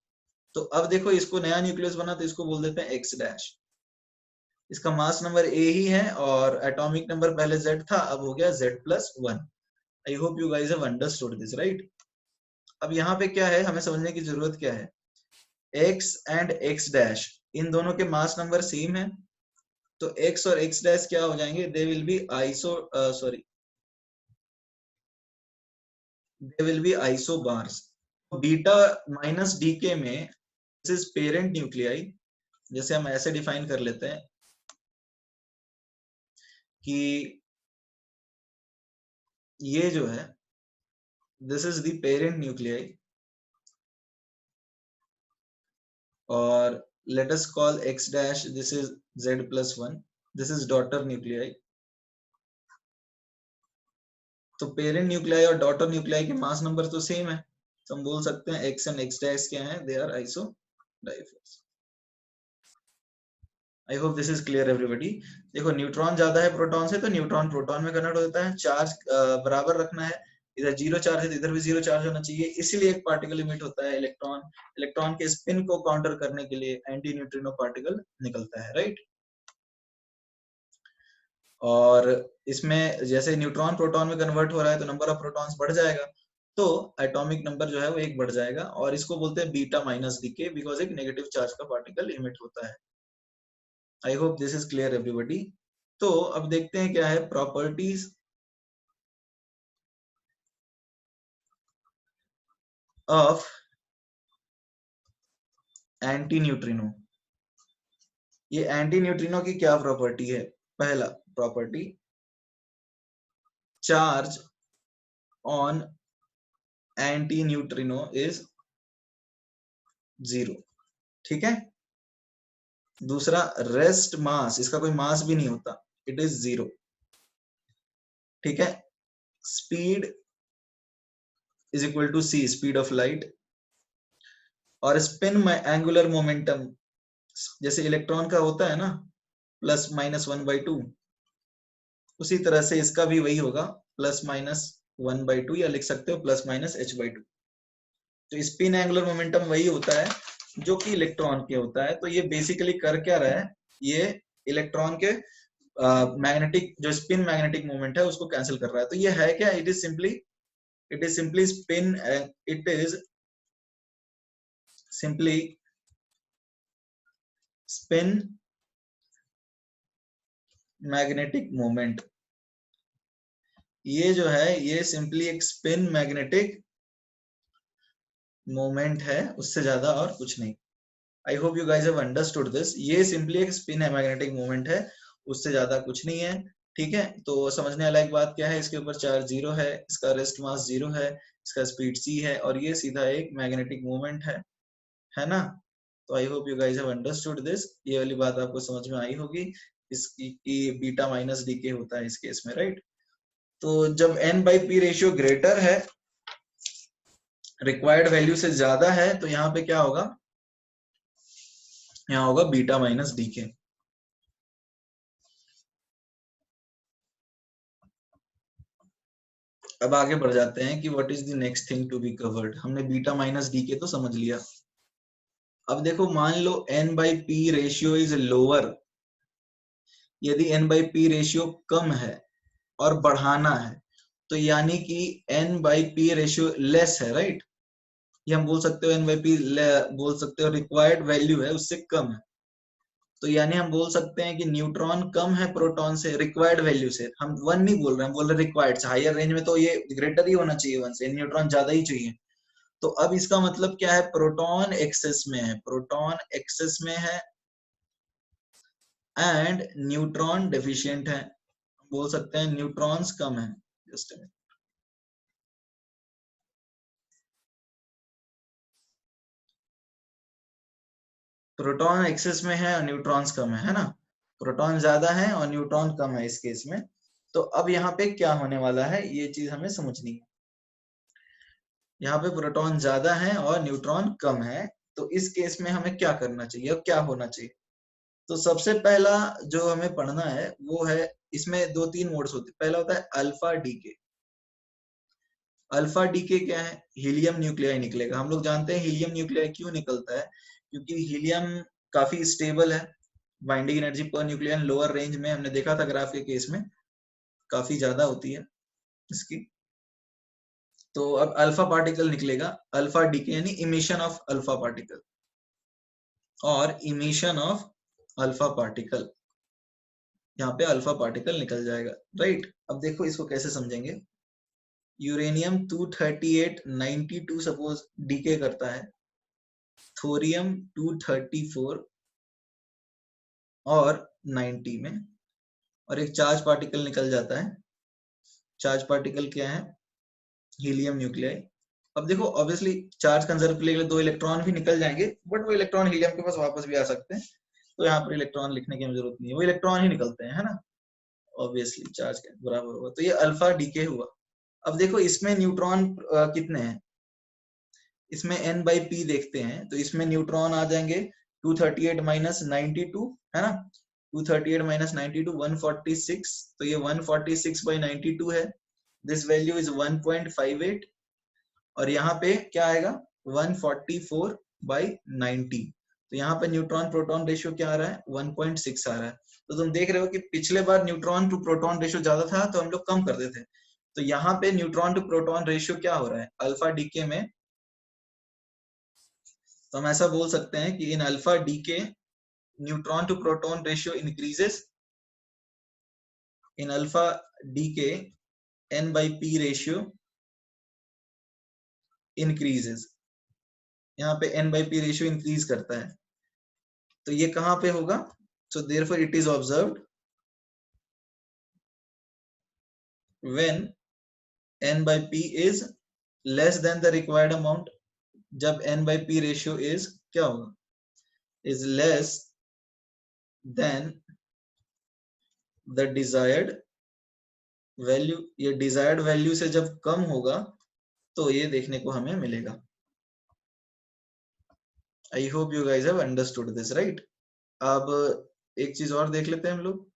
तो अब देखो इसको नया न्यूक्लियस बना, तो इसको बोल देते हैं X'। इसका मास नंबर A ही है और एटॉमिक नंबर पहले Z था, अब हो गया Z+1। I hope you guys have understood this, right. अब यहाँ पे क्या है, हमें समझने की जरूरत क्या है, X एंड X' इन दोनों के मास नंबर सेम है, तो X और X' क्या हो जाएंगे, they will be isobars. Beta minus decay में दिस इज पेरेंट न्यूक्लियाई, जैसे हम ऐसे डिफाइन कर लेते हैं कि ये जो है this is the parent nuclei, और let us call X dash, this is Z+1, this is daughter nuclei। तो पेरेंट न्यूक्लियाई और डॉटर न्यूक्लियाई के मास नंबर तो सेम है, तो हम बोल सकते हैं X एंड X डैश क्या है, they are isodiaphers. I hope this is clear everybody. देखो न्यूट्रॉन ज्यादा है प्रोटॉन से, तो न्यूट्रॉन प्रोटॉन में कन्वर्ट होता है, चार्ज बराबर रखना है, इधर जीरो चार्ज है तो इधर भी जीरो चार्ज होना चाहिए, इसीलिए एक पार्टिकल इमिट होता है, इलेक्ट्रॉन। इलेक्ट्रॉन के स्पिन को काउंटर करने के लिए एंटी न्यूट्रिनो पार्टिकल निकलता है, राइट। और इसमें जैसे न्यूट्रॉन प्रोटॉन में कन्वर्ट हो रहा है तो नंबर ऑफ प्रोटॉन्स बढ़ जाएगा, तो एटॉमिक नंबर जो है वो एक बढ़ जाएगा, और इसको बोलते हैं बीटा माइनस डीके, बिकॉज एक नेगेटिव चार्ज का पार्टिकल इमिट होता है। I hope this is clear everybody. तो अब देखते हैं क्या है प्रॉपर्टीज ऑफ एंटी न्यूट्रिनो। ये एंटी न्यूट्रिनो की क्या प्रॉपर्टी है, पहला property, charge on anti neutrino is 0, ठीक है। दूसरा, रेस्ट मास, इसका कोई मास भी नहीं होता, इट इज 0, ठीक है। Speed is equal to c, speed of light. और स्पिन एंगुलर मोमेंटम जैसे इलेक्ट्रॉन का होता है ना, +-1/2, उसी तरह से इसका भी वही होगा, +-1/2, या लिख सकते हो +-h/2। तो स्पिन एंगुलर मोमेंटम वही होता है जो कि इलेक्ट्रॉन के होता है। तो ये बेसिकली कर क्या रहा है, ये इलेक्ट्रॉन के मैग्नेटिक जो स्पिन मैग्नेटिक मोमेंट है उसको कैंसिल कर रहा है। तो ये है क्या, it is simply spin, it is simply spin magnetic moment. ये जो है ये सिंपली एक स्पिन मैग्नेटिक मोमेंट है, उससे ज्यादा और कुछ नहीं। आई hope you guys have understood this. ये सिंपली एक स्पिन है, मैग्नेटिक मोमेंट है, उससे ज्यादा कुछ नहीं है। ठीक है, तो समझने वाला एक बात क्या है, इसके ऊपर चार्ज 0 है, इसका रेस्ट मास 0 है, इसका स्पीड c है, और ये सीधा एक मैग्नेटिक मोमेंट है ना। तो I hope you guys have understood this. ये वाली बात आपको समझ में आई होगी, इसकी कि बीटा माइनस डी के होता है इस केस में, राइट। तो जब n by P ratio greater है, रिक्वायर्ड वैल्यू से ज्यादा है, तो यहाँ पे क्या होगा, यहाँ होगा बीटा माइनस डी के। अब आगे बढ़ जाते हैं कि what is the next thing to be covered. हमने बीटा माइनस डी के तो समझ लिया। अब देखो, मान लो n by P ratio is lower, यदि n बाई पी रेशियो कम है और बढ़ाना है, तो यानी कि n by P ratio less है, राइट। ये हम बोल सकते हो n बाई पी बोल सकते हो रिक्वायर्ड वैल्यू है उससे कम है, तो यानी हम बोल सकते हैं कि न्यूट्रॉन कम है प्रोटॉन से, रिक्वायर्ड वैल्यू से। हम वन नहीं बोल रहे हैं, हम बोल रहे रिक्वायर्ड से। हायर रेंज में तो ये ग्रेटर ही होना चाहिए वन से, न्यूट्रॉन ज्यादा ही चाहिए। तो अब इसका मतलब क्या है, प्रोटॉन एक्सेस में है, प्रोटॉन एक्सेस में है एंड न्यूट्रॉन डेफिशिएंट है। बोल सकते हैं न्यूट्रॉन्स कम है। जस्ट प्रोटॉन एक्सेस में है और न्यूट्रॉन्स कम है ना। प्रोटॉन ज्यादा है और न्यूट्रॉन कम है इस केस में। तो अब यहाँ पे क्या होने वाला है, ये चीज हमें समझनी है। यहाँ पे प्रोटॉन ज्यादा है और न्यूट्रॉन कम है, तो इस केस में हमें क्या करना चाहिए और क्या होना चाहिए। तो सबसे पहला जो हमें पढ़ना है वो है, इसमें दो तीन मोड्स होते हैं। पहला होता है अल्फा डीके। अल्फा डीके क्या है, हीलियम न्यूक्लियाई निकलेगा। हम लोग जानते हैं हीलियम न्यूक्लियाई क्यों निकलता है, क्योंकि हीलियम काफी स्टेबल है। Binding energy per nucleon lower range में, हमने देखा था ग्राफ के केस में, काफी ज्यादा होती है इसकी। तो अब अल्फा पार्टिकल निकलेगा, अल्फा डीके यानी इमिशन ऑफ अल्फा पार्टिकल, और इमिशन ऑफ अल्फा पार्टिकल, यहाँ पे अल्फा पार्टिकल निकल जाएगा, राइट। अब देखो इसको कैसे समझेंगे। यूरेनियम 238 92 सपोज डीके करता है, थोरियम 234 और 90 में, और एक चार्ज पार्टिकल निकल जाता है। चार्ज पार्टिकल क्या है, हीलियम न्यूक्लियाई। अब देखो ऑब्वियसली चार्ज कंजर्व के लिए दो इलेक्ट्रॉन भी निकल जाएंगे, बट वो इलेक्ट्रॉन हीलियम के पास वापस भी आ सकते हैं, तो यहाँ पर इलेक्ट्रॉन लिखने की हमें जरूरत नहीं है, वो इलेक्ट्रॉन ही निकलते हैं, है ना। ऑब्वियसली चार्ज के बराबर होगा, तो ये अल्फा डीके हुआ। अब देखो इसमें न्यूट्रॉन कितने हैं, इसमें n बाई पी देखते हैं, तो इसमें न्यूट्रॉन आ जाएंगे 238 माइनस 92, है ना। 238 माइनस 92 146, तो ये 146 बाई 92 है। दिस वैल्यू इज 1.58, और यहाँ पे क्या आएगा 144 बाई 90, तो यहाँ पे न्यूट्रॉन प्रोटॉन रेशियो क्या आ रहा है 1.6 आ रहा है। तो तुम देख रहे हो कि पिछले बार न्यूट्रॉन टू प्रोटॉन रेशियो ज्यादा था तो हम लोग कम कर देते, तो यहाँ पे न्यूट्रॉन टू प्रोटॉन रेशियो क्या हो रहा है अल्फा डीके में। तो हम ऐसा बोल सकते हैं कि in alpha decay neutron to proton ratio increases, in alpha decay n by P ratio increases, यहाँ पे n by P ratio increase करता है। तो ये कहां पे होगा, so therefore it is observed when n by P is less than the required amount. जब n by P ratio is क्या होगा, is less than the desired value. ये डिजायर्ड वैल्यू से जब कम होगा तो ये देखने को हमें मिलेगा। आई hope you guys have understood this, right. अब एक चीज और देख लेते हैं हम लोग।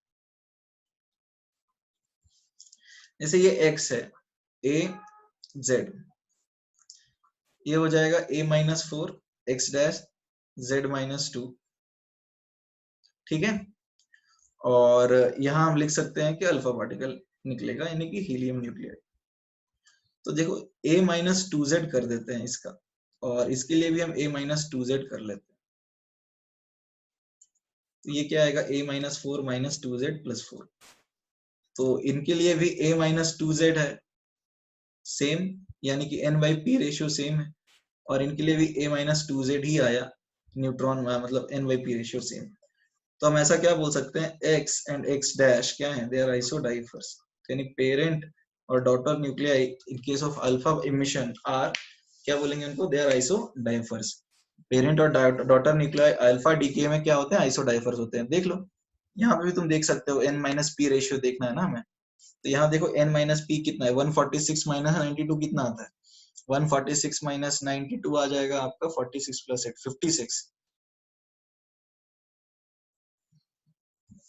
जैसे ये x है, a z, ये हो जाएगा a minus 4 x dash z minus 2, ठीक है। और यहां हम लिख सकते हैं कि अल्फा पार्टिकल निकलेगा, यानी कि हीलियम न्यूक्लियाई। तो देखो a माइनस 2z कर देते हैं इसका, और इसके लिए भी हम a माइनस 2z कर लेते हैं। तो ये क्या आएगा a minus 4 minus 2z plus 4। तो इनके लिए भी a माइनस 2z है सेम, यानी कि n by P ratio same है, और इनके लिए भी a माइनस 2z ही आया। न्यूट्रॉन मतलब NYP रेशियो सेम। तो हम ऐसा क्या बोल सकते हैं, X एंड X डैश क्या है, दे आर आइसोडाइफर्स। यानी पेरेंट और daughter nuclei in case of alpha emission are, क्या बोलेंगे उनको, दे आर आइसोडाइफर्स। पेरेंट और डॉटर न्यूक्लियाई अल्फा डीके में क्या होते हैं, आइसोडाइफर्स होते हैं। देख लो यहाँ पे भी तुम देख सकते हो, N-P रेशियो देखना है ना हमें, तो यहाँ देखो N-P कितना है, 146 माइनस 92 कितना आता है, 146 माइनस 92 आ जाएगा आपका 46 प्लस 8 56,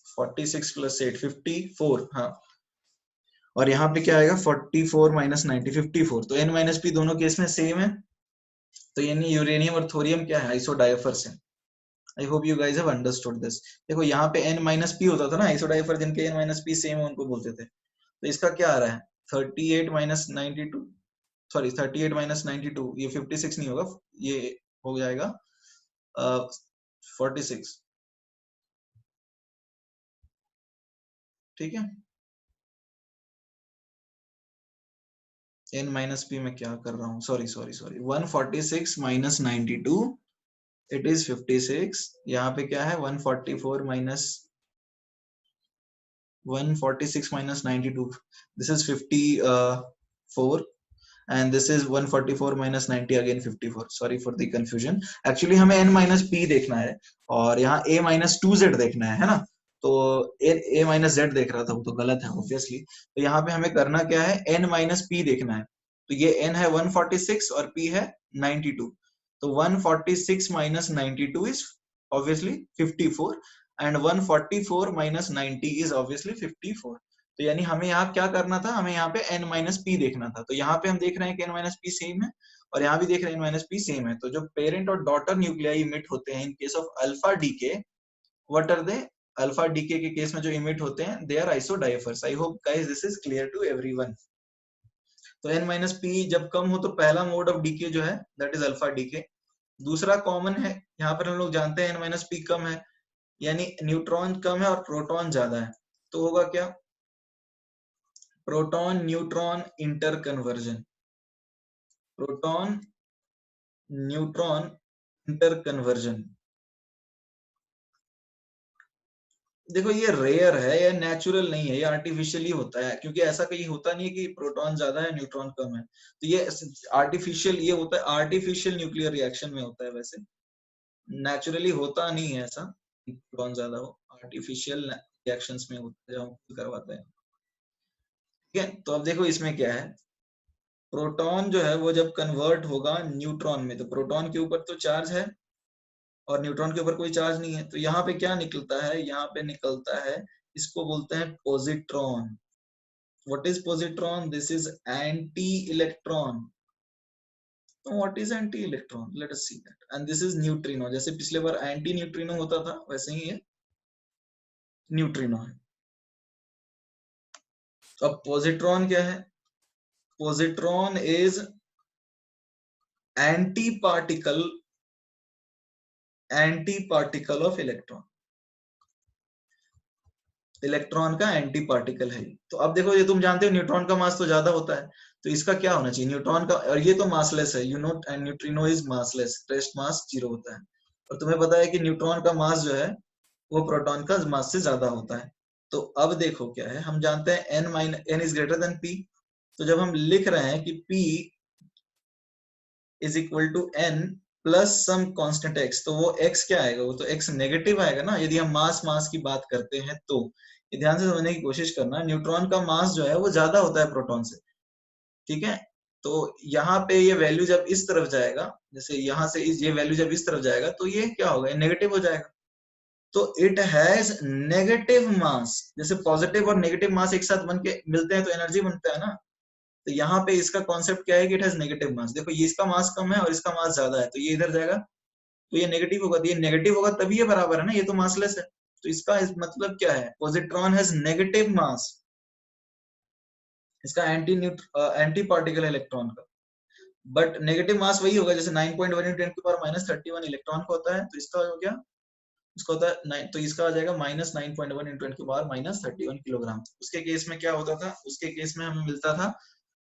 46 प्लस 8 54, हाँ। और यहाँ पे क्या आएगा 44 माइनस 90 54, तो N-P दोनों केस में सेम है। तो यानी यूरेनियम और थोरियम क्या है, आइसोडाइफर्स है। I hope you guys have understood this. देखो यहाँ पे N-P होता था ना, आइसोडाइफर जिनके N-P सेम है उनको बोलते थे। तो इसका क्या आ रहा है 38 माइनस 92, सॉरी 38 माइनस 92, ये 56 नहीं होगा, ये हो जाएगा 46, ठीक है। N-P में क्या कर रहा हूँ, sorry sorry sorry, 146 minus 92 it is 56। यहाँ पे क्या है 144 minus 146 minus 92, this is 54, and this is 144 minus 90 again 54, sorry for the confusion। actually हमें N-P देखना है और यहाँ A-2Z देखना है ना, तो A-Z देख रहा था, वो तो गलत है ऑब्वियसली। तो यहाँ पे हमें करना क्या है, N-P देखना है। तो ये N है 146 और P है 92, तो 146 minus 92 is obviously 54 and 144 minus 90 is obviously 54। तो यानी हमें यहाँ क्या करना था, हमें यहाँ पे N-P देखना था। तो यहाँ पे हम देख रहे हैं कि N-P सेम है और यहाँ भी देख रहे हैं N-P सेम है। तो जो पेरेंट और डॉटर न्यूक्लियाई इमिट होते हैं in case of alpha decay, what are they, alpha decay के केस में जो इमिट होते हैं they are isodiaphers. I hope guys this is clear to everyone. तो N-P जब कम हो तो पहला मोड ऑफ डीके जो है दैट इज अल्फा डीके। दूसरा कॉमन है, यहाँ पर हम लोग जानते हैं N-P कम है, यानी न्यूट्रॉन कम है और प्रोटॉन ज्यादा है, तो होगा क्या, proton neutron inter conversion, proton neutron inter conversion. देखो ये रेयर है, ये नेचुरल नहीं है, ये आर्टिफिशियली होता है, क्योंकि ऐसा कहीं होता नहीं है कि प्रोटॉन ज्यादा है न्यूट्रॉन कम है। तो ये आर्टिफिशियल, ये होता है आर्टिफिशियल न्यूक्लियर रिएक्शन में होता है, वैसे नेचुरली होता नहीं है ऐसा प्रोटॉन ज्यादा हो, आर्टिफिशियल रिएक्शंस में होता है, हम करवाते हैं, ठीक है। तो अब देखो इसमें क्या है, प्रोटॉन जो है वो जब कन्वर्ट होगा न्यूट्रॉन में, तो प्रोटॉन के ऊपर तो चार्ज है और न्यूट्रॉन के ऊपर कोई चार्ज नहीं है, तो यहाँ पे क्या निकलता है, यहाँ पे निकलता है, इसको बोलते हैं positron. What is positron, this is anti electron. तो what is anti electron, let us see that. And this is neutrino, जैसे पिछले बार एंटी न्यूट्रिनो होता था वैसे ही ये न्यूट्रिनो है। तो अब पॉजिट्रॉन क्या है, positron is anti particle, anti particle of electron, electron का एंटी पार्टिकल है। तो अब देखो ये तुम जानते हो न्यूट्रॉन का मास तो ज्यादा होता है, तो इसका क्या होना चाहिए, न्यूट्रॉन का, और ये तो मासलेस है, you know, and neutrino is massless, rest mass 0 होता है। और तुम्हें पता है कि न्यूट्रॉन का मास जो है वो प्रोटॉन का मास से ज्यादा होता है। तो अब देखो क्या है, हम जानते हैं n is greater than p, तो जब हम लिख रहे हैं कि p is equal to n plus some constant x, तो वो x क्या आएगा, वो तो x नेगेटिव आएगा ना, यदि हम मास की बात करते हैं तो। ये ध्यान से समझने की कोशिश करना, न्यूट्रॉन का मास जो है वो ज्यादा होता है प्रोटॉन से, ठीक है। तो यहाँ पे ये वैल्यू जब इस तरफ जाएगा, जैसे यहाँ से ये वैल्यू जब इस तरफ जाएगा तो ये क्या होगा, नेगेटिव हो जाएगा। तो इट हैज नेगेटिव मास, जैसे पॉजिटिव और नेगेटिव मास एक साथ बन के मिलते हैं तो एनर्जी बनता है ना। तो यहाँ पे इसका कॉन्सेप्ट क्या है कि इट हैज नेगेटिव मास। देखो ये इसका मास कम है और इसका मास ज्यादा है, तो ये इधर जाएगा तो ये नेगेटिव होगा, तो ये नेगेटिव होगा तभी ये बराबर है ना, ये तो मासलेस है। तो इसका मतलब क्या है, पॉजिट्रॉन हैज नेगेटिव मास, इसका एंटी पार्टिकल इलेक्ट्रॉन का, बट नेगेटिव मास वही होगा जैसे 9.1 × 10⁻31 इलेक्ट्रॉन का होता है, तो इसका हो गया, इसका होता है 9, तो इसका आ जाएगा -9.1 × 10⁻31 किलोग्राम। उसके केस में क्या होता था, उसके केस में हमें मिलता था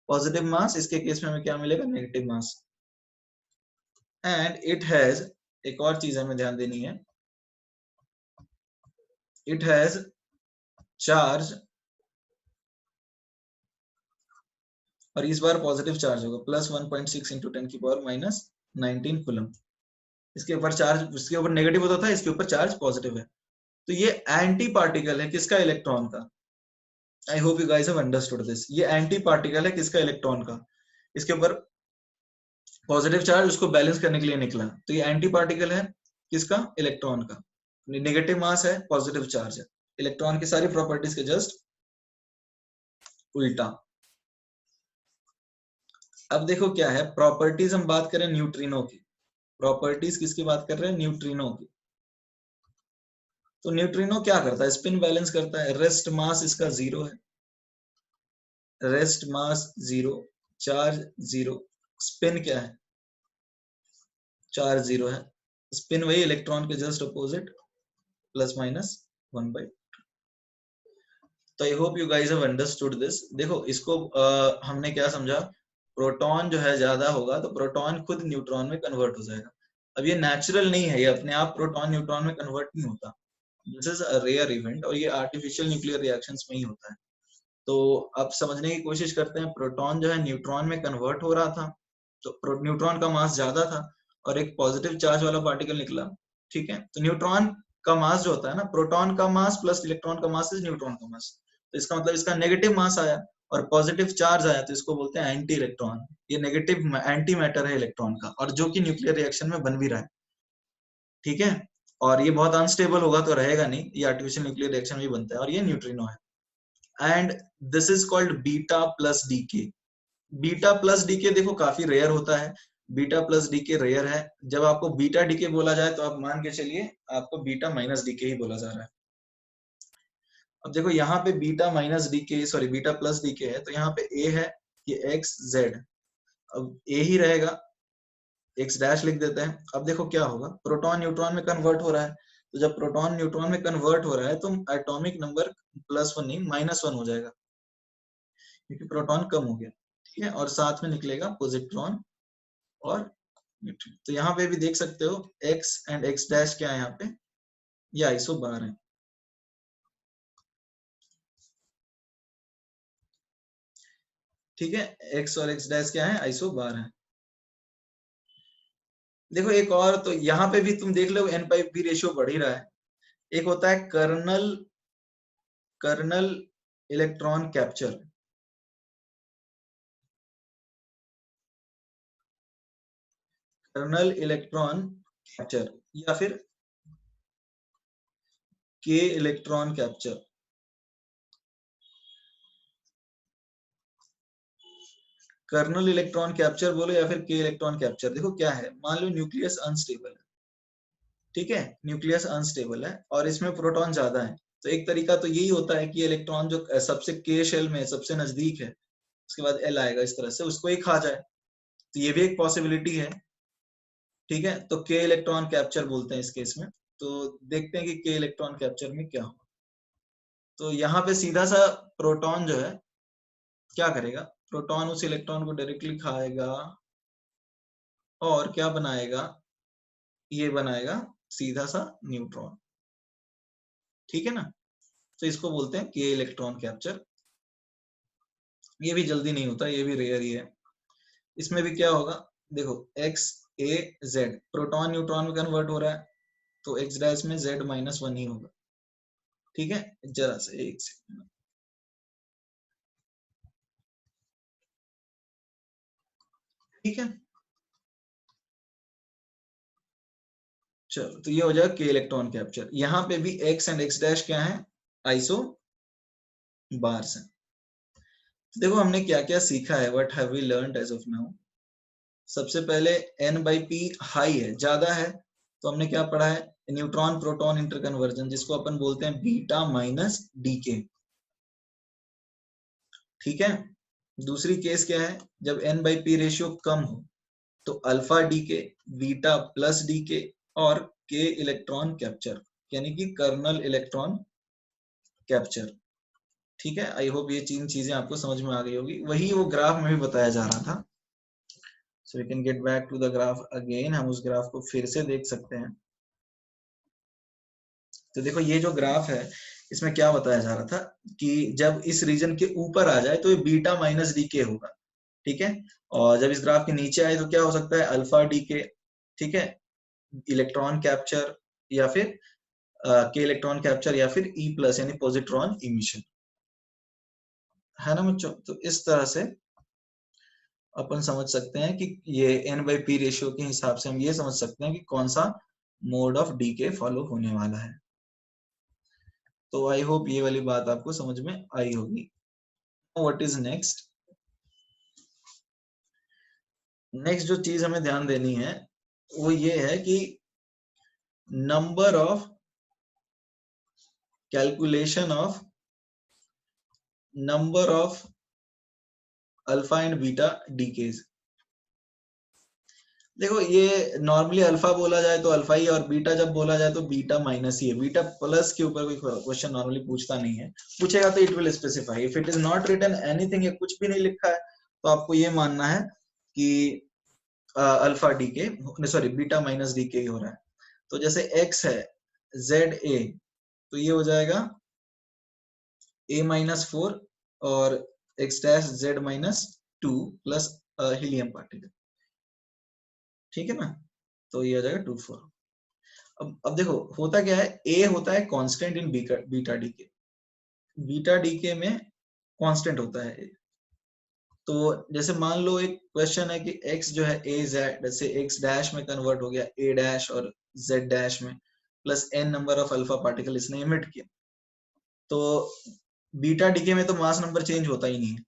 पॉजिटिव मास, इसके केस में हमें क्या मिलेगा, negative mass. And it has एक और चीज हमें ध्यान देनी है, इट हैज चार्ज, और इस बार पॉजिटिव चार्ज होगा, प्लस 1.6 इंटू 10⁻⁻19 कूलम। इसके ऊपर चार्ज, इसके ऊपर नेगेटिव होता था, इसके ऊपर चार्ज पॉजिटिव है, तो ये एंटी पार्टिकल है किसका, इलेक्ट्रॉन का। आई hope you guys have understood this. ये एंटी पार्टिकल है किसका, इलेक्ट्रॉन का। इसके ऊपर पॉजिटिव चार्ज उसको बैलेंस करने के लिए निकला, तो ये एंटी पार्टिकल है किसका, इलेक्ट्रॉन का। नेगेटिव मास है, पॉजिटिव चार्ज है, इलेक्ट्रॉन की सारी प्रॉपर्टीज के जस्ट उल्टा। अब देखो क्या है प्रॉपर्टीज, हम बात करें न्यूट्रिनो की। प्रॉपर्टीज किसकी बात कर रहे हैं, न्यूट्रिनो की। तो न्यूट्रिनो क्या करता है, स्पिन बैलेंस करता है। रेस्ट मास इसका 0 है, रेस्ट मास 0, चार्ज 0, स्पिन क्या है, चार्ज 0 है, स्पिन वही इलेक्ट्रॉन के जस्ट अपोजिट, ±1/2। तो I hope you guys have understood this. देखो इसको हमने क्या समझा, प्रोटॉन जो है ज्यादा होगा तो प्रोटॉन खुद न्यूट्रॉन में कन्वर्ट हो जाएगा। अब ये नेचुरल नहीं है, ये अपने आप प्रोटॉन न्यूट्रॉन में कन्वर्ट नहीं होता, this is a rare event, और ये आर्टिफिशियल न्यूक्लियर रिएक्शंस में ही होता है। तो अब समझने की कोशिश करते हैं, प्रोटॉन जो है न्यूट्रॉन में कन्वर्ट हो रहा था, तो न्यूट्रॉन का मास ज्यादा था और एक पॉजिटिव चार्ज वाला पार्टिकल निकला, ठीक है। तो न्यूट्रॉन का मास जो होता है ना, प्रोटॉन का मास प्लस इलेक्ट्रॉन का मास इज न्यूट्रॉन का मास, तो इसका मतलब इसका नेगेटिव मास आया और पॉजिटिव चार्ज आया, तो इसको बोलते हैं एंटी इलेक्ट्रॉन। ये नेगेटिव एंटी मैटर है इलेक्ट्रॉन का, और जो कि न्यूक्लियर रिएक्शन में बन भी रहा है, ठीक है। और ये बहुत अनस्टेबल होगा तो रहेगा नहीं, ये आर्टिफिशियल न्यूक्लियर रिएक्शन में बनता है, और ये न्यूट्रिनो है। And this is called beta plus decay. Beta plus decay देखो काफी रेयर होता है, बीटा प्लस डीके रेयर है। जब आपको बीटा डीके बोला जाए तो आप मान के चलिए आपको बीटा माइनस डीके ही बोला जा रहा है। अब देखो यहाँ पे beta minus decay, sorry beta plus decay है, तो यहाँ पे ए है, ये एक्स जेड, अब ए ही रहेगा, एक्स डैश लिख देते हैं। अब देखो क्या होगा, प्रोटॉन न्यूट्रॉन में कन्वर्ट हो रहा है, तो जब प्रोटॉन न्यूट्रॉन में कन्वर्ट हो रहा है तो एटॉमिक नंबर +1 नहीं -1 हो जाएगा, क्योंकि प्रोटॉन कम हो गया, ठीक है। और साथ में निकलेगा पॉजिट्रॉन और न्यूट्रॉन। तो यहाँ पे भी देख सकते हो एक्स एंड एक्स डैश क्या है यहाँ पे, ये आइसोबार है, ठीक है। एक्स और एक्स डैश क्या है, आइसोबार है। देखो एक और, तो यहाँ पे भी तुम देख लो n/p रेशियो बढ़ ही रहा है। एक होता है kernel electron capture, kernel electron capture, या फिर K electron capture. Kernel electron capture बोलो या फिर के इलेक्ट्रॉन कैप्चर। देखो क्या है, मान लो न्यूक्लियस अनस्टेबल है, ठीक है, न्यूक्लियस अनस्टेबल है और इसमें प्रोटॉन ज्यादा है, तो एक तरीका तो यही होता है कि इलेक्ट्रॉन जो सबसे के शेल में सबसे नजदीक है, उसके बाद एल आएगा इस तरह से, उसको ही खा जाए, तो ये भी एक पॉसिबिलिटी है, ठीक है। तो के इलेक्ट्रॉन कैप्चर बोलते हैं इस केस में। तो देखते हैं कि के इलेक्ट्रॉन कैप्चर में क्या होगा। तो यहाँ पे सीधा सा प्रोटॉन जो है क्या करेगा, प्रोटॉन उस इलेक्ट्रॉन को डायरेक्टली खाएगा और क्या बनाएगा, ये बनाएगा सीधा सा न्यूट्रॉन, ठीक है ना। तो इसको बोलते हैं के इलेक्ट्रॉन कैप्चर। ये भी जल्दी नहीं होता, ये भी रेयर ही है। इसमें भी क्या होगा, देखो एक्स ए जेड, प्रोटॉन न्यूट्रॉन में कन्वर्ट हो रहा है, तो एक्स डैश में z-1 ही होगा, ठीक है। जरा से एक सेकंड, ठीक है। चलो तो ये हो जाएगा के इलेक्ट्रॉन कैप्चर। यहाँ पे भी एक्स एंड एक्स डैश क्या है, आइसो बार्स है। तो देखो हमने क्या क्या सीखा है, what have we learned as of now. सबसे पहले n/p हाई है, ज्यादा है, तो हमने क्या पढ़ा है, न्यूट्रॉन प्रोटॉन इंटरकन्वर्जन, जिसको अपन बोलते हैं बीटा माइनस डीके, ठीक है। दूसरी केस क्या है, जब n/p रेशियो कम हो, तो alpha decay, beta plus decay और के इलेक्ट्रॉन कैप्चर, यानी कि कर्नल इलेक्ट्रॉन कैप्चर, ठीक है। आई होप ये तीन चीजें आपको समझ में आ गई होगी, वही वो ग्राफ में भी बताया जा रहा था। So we can get back to the graph again, हम उस ग्राफ को फिर से देख सकते हैं। तो देखो ये जो ग्राफ है इसमें क्या बताया जा रहा था कि जब इस रीजन के ऊपर आ जाए तो ये बीटा माइनस डी के होगा, ठीक है। और जब इस ग्राफ के नीचे आए तो क्या हो सकता है, अल्फा डी के, ठीक है, इलेक्ट्रॉन कैप्चर या फिर के इलेक्ट्रॉन कैप्चर या फिर ई प्लस यानी पॉजिट्रॉन इमिशन, है ना बच्चों। तो इस तरह से अपन समझ सकते हैं कि ये n/p रेशियो के हिसाब से हम ये समझ सकते हैं कि कौन सा मोड ऑफ डी के फॉलो होने वाला है। तो आई होप ये वाली बात आपको समझ में आई होगी। व्हाट इज नेक्स्ट, नेक्स्ट जो चीज हमें ध्यान देनी है वो ये है कि number of calculation of number of alpha and beta decays. देखो ये नॉर्मली अल्फा बोला जाए तो अल्फा ही, और बीटा जब बोला जाए तो बीटा माइनस ही है। बीटा प्लस के ऊपर कोई क्वेश्चन नॉर्मली पूछता नहीं है, पूछेगा तो it will specify. If it is not written anything, कुछ भी नहीं लिखा है, तो आपको ये मानना है कि अल्फा डी के, सॉरी बीटा माइनस डी के ही हो रहा है। तो जैसे x है जेड ए, तो ये हो जाएगा a-4 और x dash z-2 plus helium particle, ठीक है ना। तो ये हो जाएगा 2,4। अब देखो होता क्या है, a होता है constant in beta decay, beta decay में कांस्टेंट होता है। तो जैसे मान लो एक क्वेश्चन है कि x जो है a z से x डैश में कन्वर्ट हो गया a डैश और z डैश में, plus n number of alpha particle इसने इमिट किया। तो बीटा डीके में तो मास नंबर चेंज होता ही नहीं है,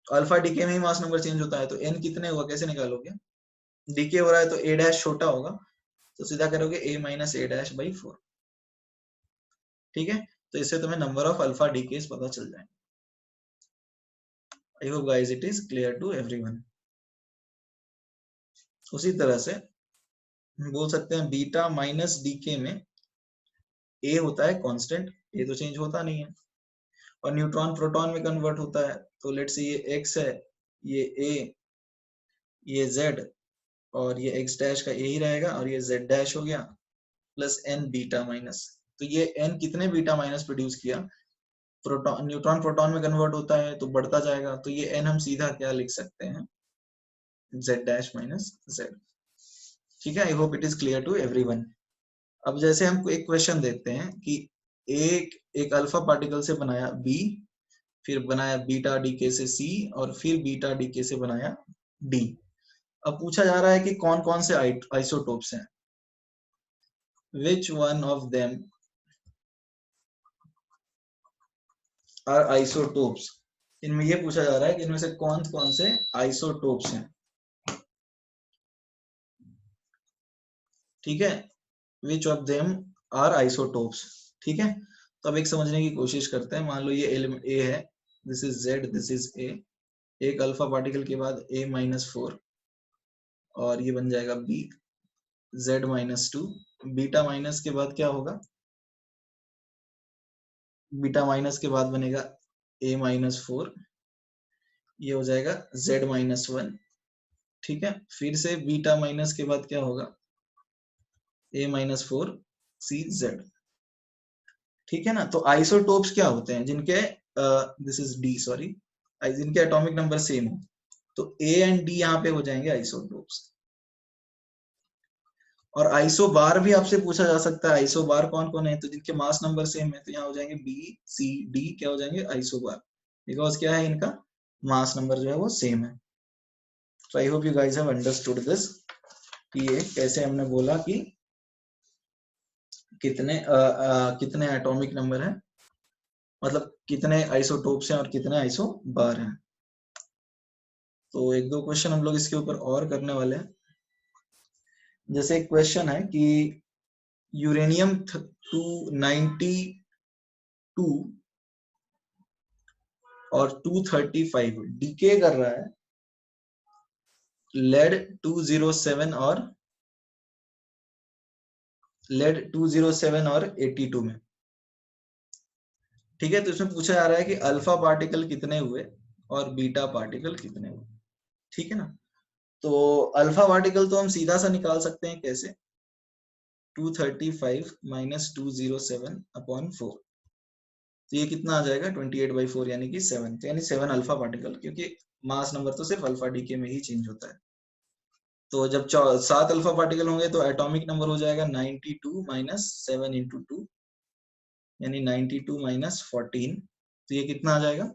अल्फा डीके में ही मास नंबर चेंज होता है। तो n कितने हुआ कैसे निकालोगे, डीके हो रहा है तो a डैश छोटा होगा, तो सीधा करोगे a-a'/4, ठीक है। तो इससे तुम्हें नंबर ऑफ अल्फा डीकेस पता चल जाएंगे। I hope guys it is clear to everyone. उसी तरह से बोल सकते हैं बीटा माइनस डीके में a होता है कांस्टेंट, a तो चेंज होता नहीं है, और न्यूट्रॉन प्रोटॉन में कन्वर्ट होता है। तो लेट्स से ये x है, ये a, ये z, और ये x डैश का a ही रहेगा, और ये z डैश हो गया प्लस n बीटा माइनस। तो ये n कितने बीटा माइनस प्रोड्यूस किया, प्रोटॉन, न्यूट्रॉन प्रोटॉन में कन्वर्ट होता है तो बढ़ता जाएगा। तो ये n हम सीधा क्या लिख सकते हैं, z डैश माइनस z, ठीक है। I hope it is clear to everyone. अब जैसे हम एक क्वेश्चन देखते हैं कि एक अल्फा पार्टिकल से बनाया b, फिर बनाया बीटा डीके से c, और फिर बीटा डीके से बनाया d। अब पूछा जा रहा है कि कौन कौन से आइसोटोप्स हैं, which one of them are isotopes. इनमें ये पूछा जा रहा है कि इनमें से कौन कौन से आइसोटोप्स हैं, ठीक है, which of them are isotopes, ठीक है। तो अब एक समझने की कोशिश करते हैं। मान लो ये एलिमेंट ए है, this is Z, this is a, एक अल्फा पार्टिकल के बाद a-4, और ये बन जाएगा b, z-2, बीटा माइनस के बाद क्या होगा, बीटा माइनस के बाद बनेगा a-4, ये हो जाएगा z-1, ठीक है। फिर से बीटा माइनस के बाद क्या होगा, a-4 c z, ठीक है ना। तो आइसोटोप्स क्या होते हैं, जिनके दिस इज डी, सॉरी, जिनके एटॉमिक नंबर सेम हो, तो ए एंड डी यहाँ पे हो जाएंगे आइसोटोप्स। और आइसो बार भी आपसे पूछा जा सकता है, आइसो बार कौन कौन है, तो जिनके मास नंबर सेम है, तो यहाँ हो जाएंगे बी सी डी, क्या हो जाएंगे आइसो बार, बिकॉज क्या है, इनका मास नंबर जो है वो सेम है। तो I hope you guys have understood this, कि ये कैसे हमने बोला कि कितने एटॉमिक नंबर है, मतलब कितने आइसोटोप्स हैं और कितने आइसो बार हैं। तो एक दो क्वेश्चन हम लोग इसके ऊपर और करने वाले हैं। जैसे एक क्वेश्चन है कि यूरेनियम 292 और 235 डीके कर रहा है लेड 207 और 82 में, ठीक है। तो इसमें पूछा जा रहा है कि अल्फा पार्टिकल कितने हुए और बीटा पार्टिकल कितने हुए, ठीक है ना। तो अल्फा पार्टिकल तो हम सीधा सा निकाल सकते हैं, कैसे? 235 माइनस 207 अपॉन 4, तो ये कितना आ जाएगा 28/4 यानी कि 7, तो यानी 7 अल्फा पार्टिकल, क्योंकि मास नंबर तो सिर्फ अल्फा डीके में ही चेंज होता है। तो जब 7 अल्फा पार्टिकल होंगे तो एटॉमिक नंबर हो जाएगा 92 माइनस 7 इंटू 2 यानी 92 माइनस 14, तो ये कितना आ जाएगा?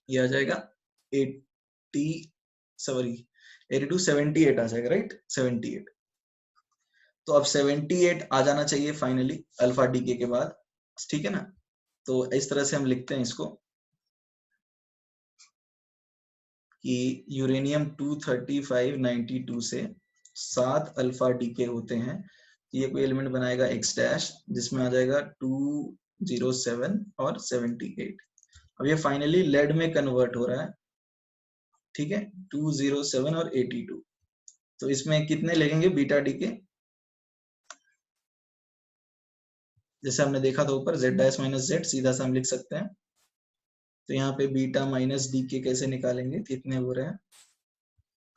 ये आ जाएगा 80, सॉरी 82, 78 आ जाएगा, राइट? 78। तो अब 78 आ जाना चाहिए फाइनली अल्फा डीके के बाद, ठीक है ना? तो इस तरह से हम लिखते हैं इसको कि यूरेनियम 23592 से 7 अल्फा डीके होते हैं, ये कोई एलिमेंट बनाएगा एक्स डैश, जिसमें आ जाएगा 207 और 78। अब ये फाइनली लेड में कन्वर्ट हो रहा है, ठीक है, 207 और 82। तो इसमें कितने लगेंगे बीटा डीके? जैसे हमने देखा था ऊपर जेड डैश माइनस जेड, सीधा सा हम लिख सकते हैं। तो यहाँ पे बीटा माइनस डीके कैसे निकालेंगे, कितने हो रहे हैं?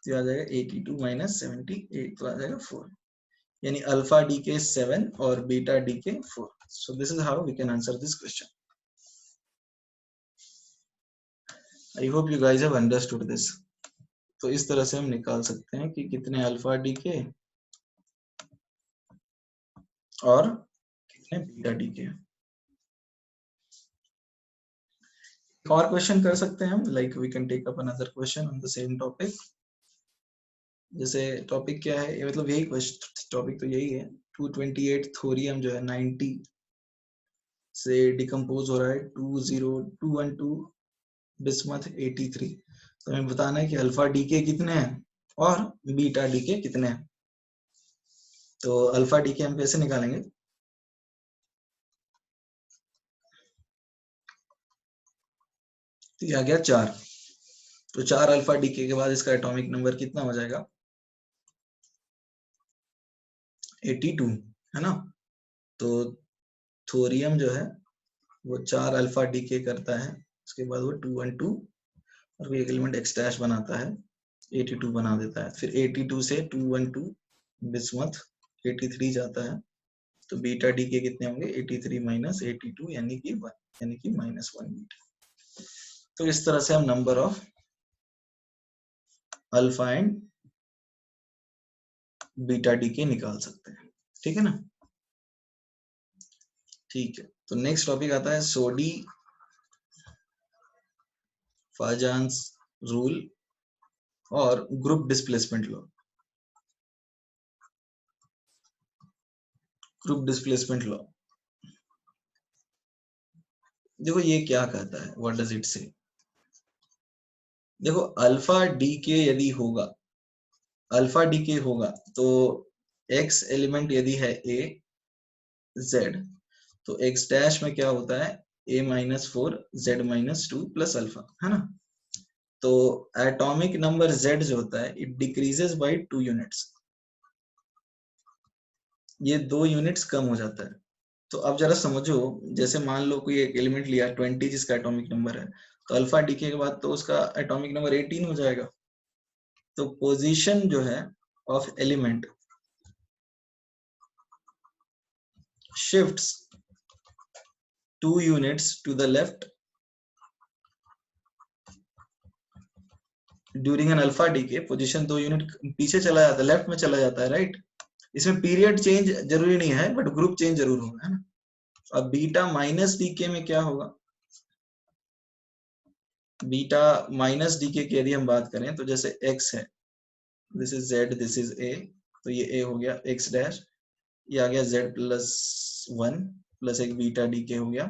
तो आ जाएगा 82 माइनस 78, तो आ जाएगा 4, यानी अल्फा डीके 7 और beta decay 4। So this is how we can answer this question. I hope you guys have understood this. तो इस तरह से हम निकाल सकते हैं कि कितने अल्फा डीके और कितने बीटा डीके। और क्वेश्चन कर सकते हैं हम, like we can take up another question on the same topic. जैसे टॉपिक क्या है, मतलब यही क्वेश्चन, टॉपिक तो यही है। 228 थोरियम जो है 90 से डिकम्पोज हो रहा है 20212 बिस्मथ 83। तो हमें बताना है कि अल्फा डीके कितने हैं और बीटा डीके कितने हैं। तो अल्फा डीके हम कैसे निकालेंगे? तो ये आ गया 4। तो 4 अल्फा डीके के बाद इसका एटॉमिक नंबर कितना हो जाएगा? 82, है ना? तो थोरियम जो है वो 4 अल्फा डीके करता है, उसके बाद वो 212 और कोई एक एलिमेंट एक्स डैश बनाता है, 82 बना देता है। फिर 82 से 212 बिस्मथ 83 जाता है। तो बीटा डीके कितने होंगे? 83 माइनस 82 यानी कि 1, यानी कि -1 बीटा। तो इस तरह से हम number of alpha and beta decay निकाल सकते हैं, ठीक है ना? ठीक है, तो नेक्स्ट टॉपिक आता है सोडी फाजान्स रूल और group displacement law. Group displacement law, देखो ये क्या कहता है, व्हाट डज इट से? देखो अल्फा डीके यदि होगा, अल्फा डीके होगा तो एक्स एलिमेंट यदि है ए जेड, तो एक्स डैश में क्या होता है? a-4 z-2 प्लस अल्फा, है ना? तो एटॉमिक नंबर z जो होता है इट डिक्रीजेस बाय 2 यूनिट्स, ये 2 यूनिट्स कम हो जाता है। तो अब जरा समझो, जैसे मान लो कोई एक एलिमेंट लिया 20 जिसका एटॉमिक नंबर है, तो अल्फा डीके के बाद तो उसका एटॉमिक नंबर 18 हो जाएगा। तो पोजीशन जो है of element shifts 2 units to the left during an alpha decay, position 2 unit पीछे चला जाता है, लेफ्ट में चला जाता है, राइट? इसमें पीरियड चेंज जरूरी नहीं है, बट ग्रुप चेंज जरूर होगा, है ना? अब बीटा माइनस डीके में क्या होगा? बीटा माइनस डीके की यदि हम बात करें तो जैसे x है, this is z, this is a, तो ये a हो गया x डैश, ये आ गया z+1 प्लस एक बीटा डीके हो गया,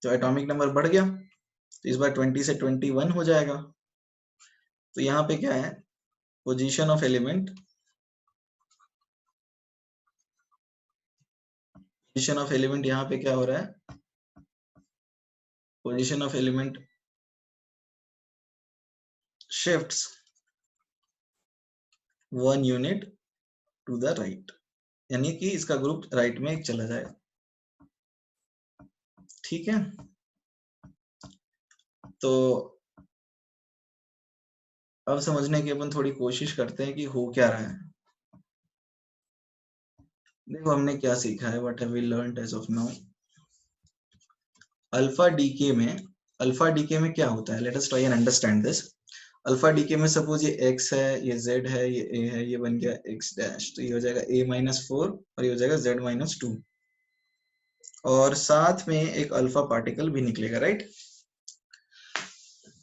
तो एटॉमिक नंबर बढ़ गया, तो इस बार 20 से 21 हो जाएगा। तो यहाँ पे क्या है? Position of element, position of element यहाँ पे क्या हो रहा है? Position of element shifts 1 unit to the right, यानी कि इसका ग्रुप राइट में एक चला जाएगा, ठीक है? तो अब समझने की अपन थोड़ी कोशिश करते हैं कि हो क्या रहा है। देखो हमने क्या सीखा है, what have we learned as of now. Alpha decay में क्या होता है, let us try and understand this. Alpha decay में सपोज ये x है, ये z है, ये a है, ये बन गया x डैश, तो ये हो जाएगा a-4 और ये हो जाएगा z-2, और साथ में एक अल्फा पार्टिकल भी निकलेगा, राइट।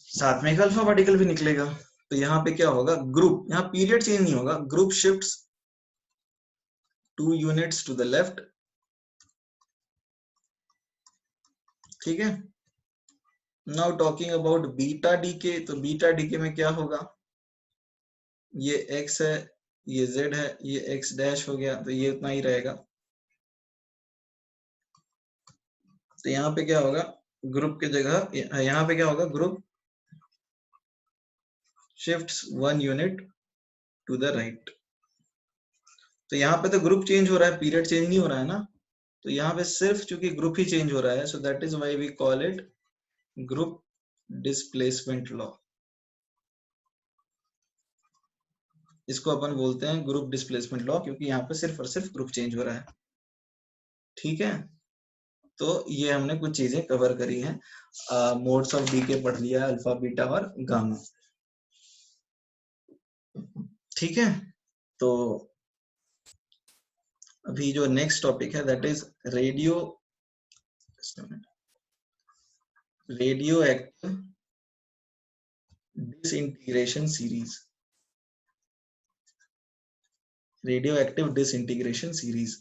साथ में एक अल्फा पार्टिकल भी निकलेगा, तो यहाँ पे क्या होगा, ग्रुप, यहाँ पीरियड चेंज नहीं होगा, group shifts 2 units to the left, ठीक है। Now talking about beta decay, तो बीटा डीके में क्या होगा, ये x है, ये z है, ये x डैश हो गया, तो ये उतना ही रहेगा। तो यहाँ पे क्या होगा, ग्रुप की जगह यहाँ पे क्या होगा, group shifts 1 unit to the right. तो यहाँ पे तो ग्रुप चेंज हो रहा है, पीरियड चेंज नहीं हो रहा है ना, तो यहाँ पे सिर्फ चूंकि ग्रुप ही चेंज हो रहा है, so that is why we call it group displacement law. इसको अपन बोलते हैं ग्रुप डिस्प्लेसमेंट लॉ, क्योंकि यहाँ पे सिर्फ और सिर्फ ग्रुप चेंज हो रहा है, ठीक है। तो ये हमने कुछ चीजें कवर करी हैं, मोड्स ऑफ डीके पढ़ लिया, अल्फा बीटा और गामा, ठीक है। तो अभी जो नेक्स्ट टॉपिक है that is radio active disintegration series. Radio active disintegration series,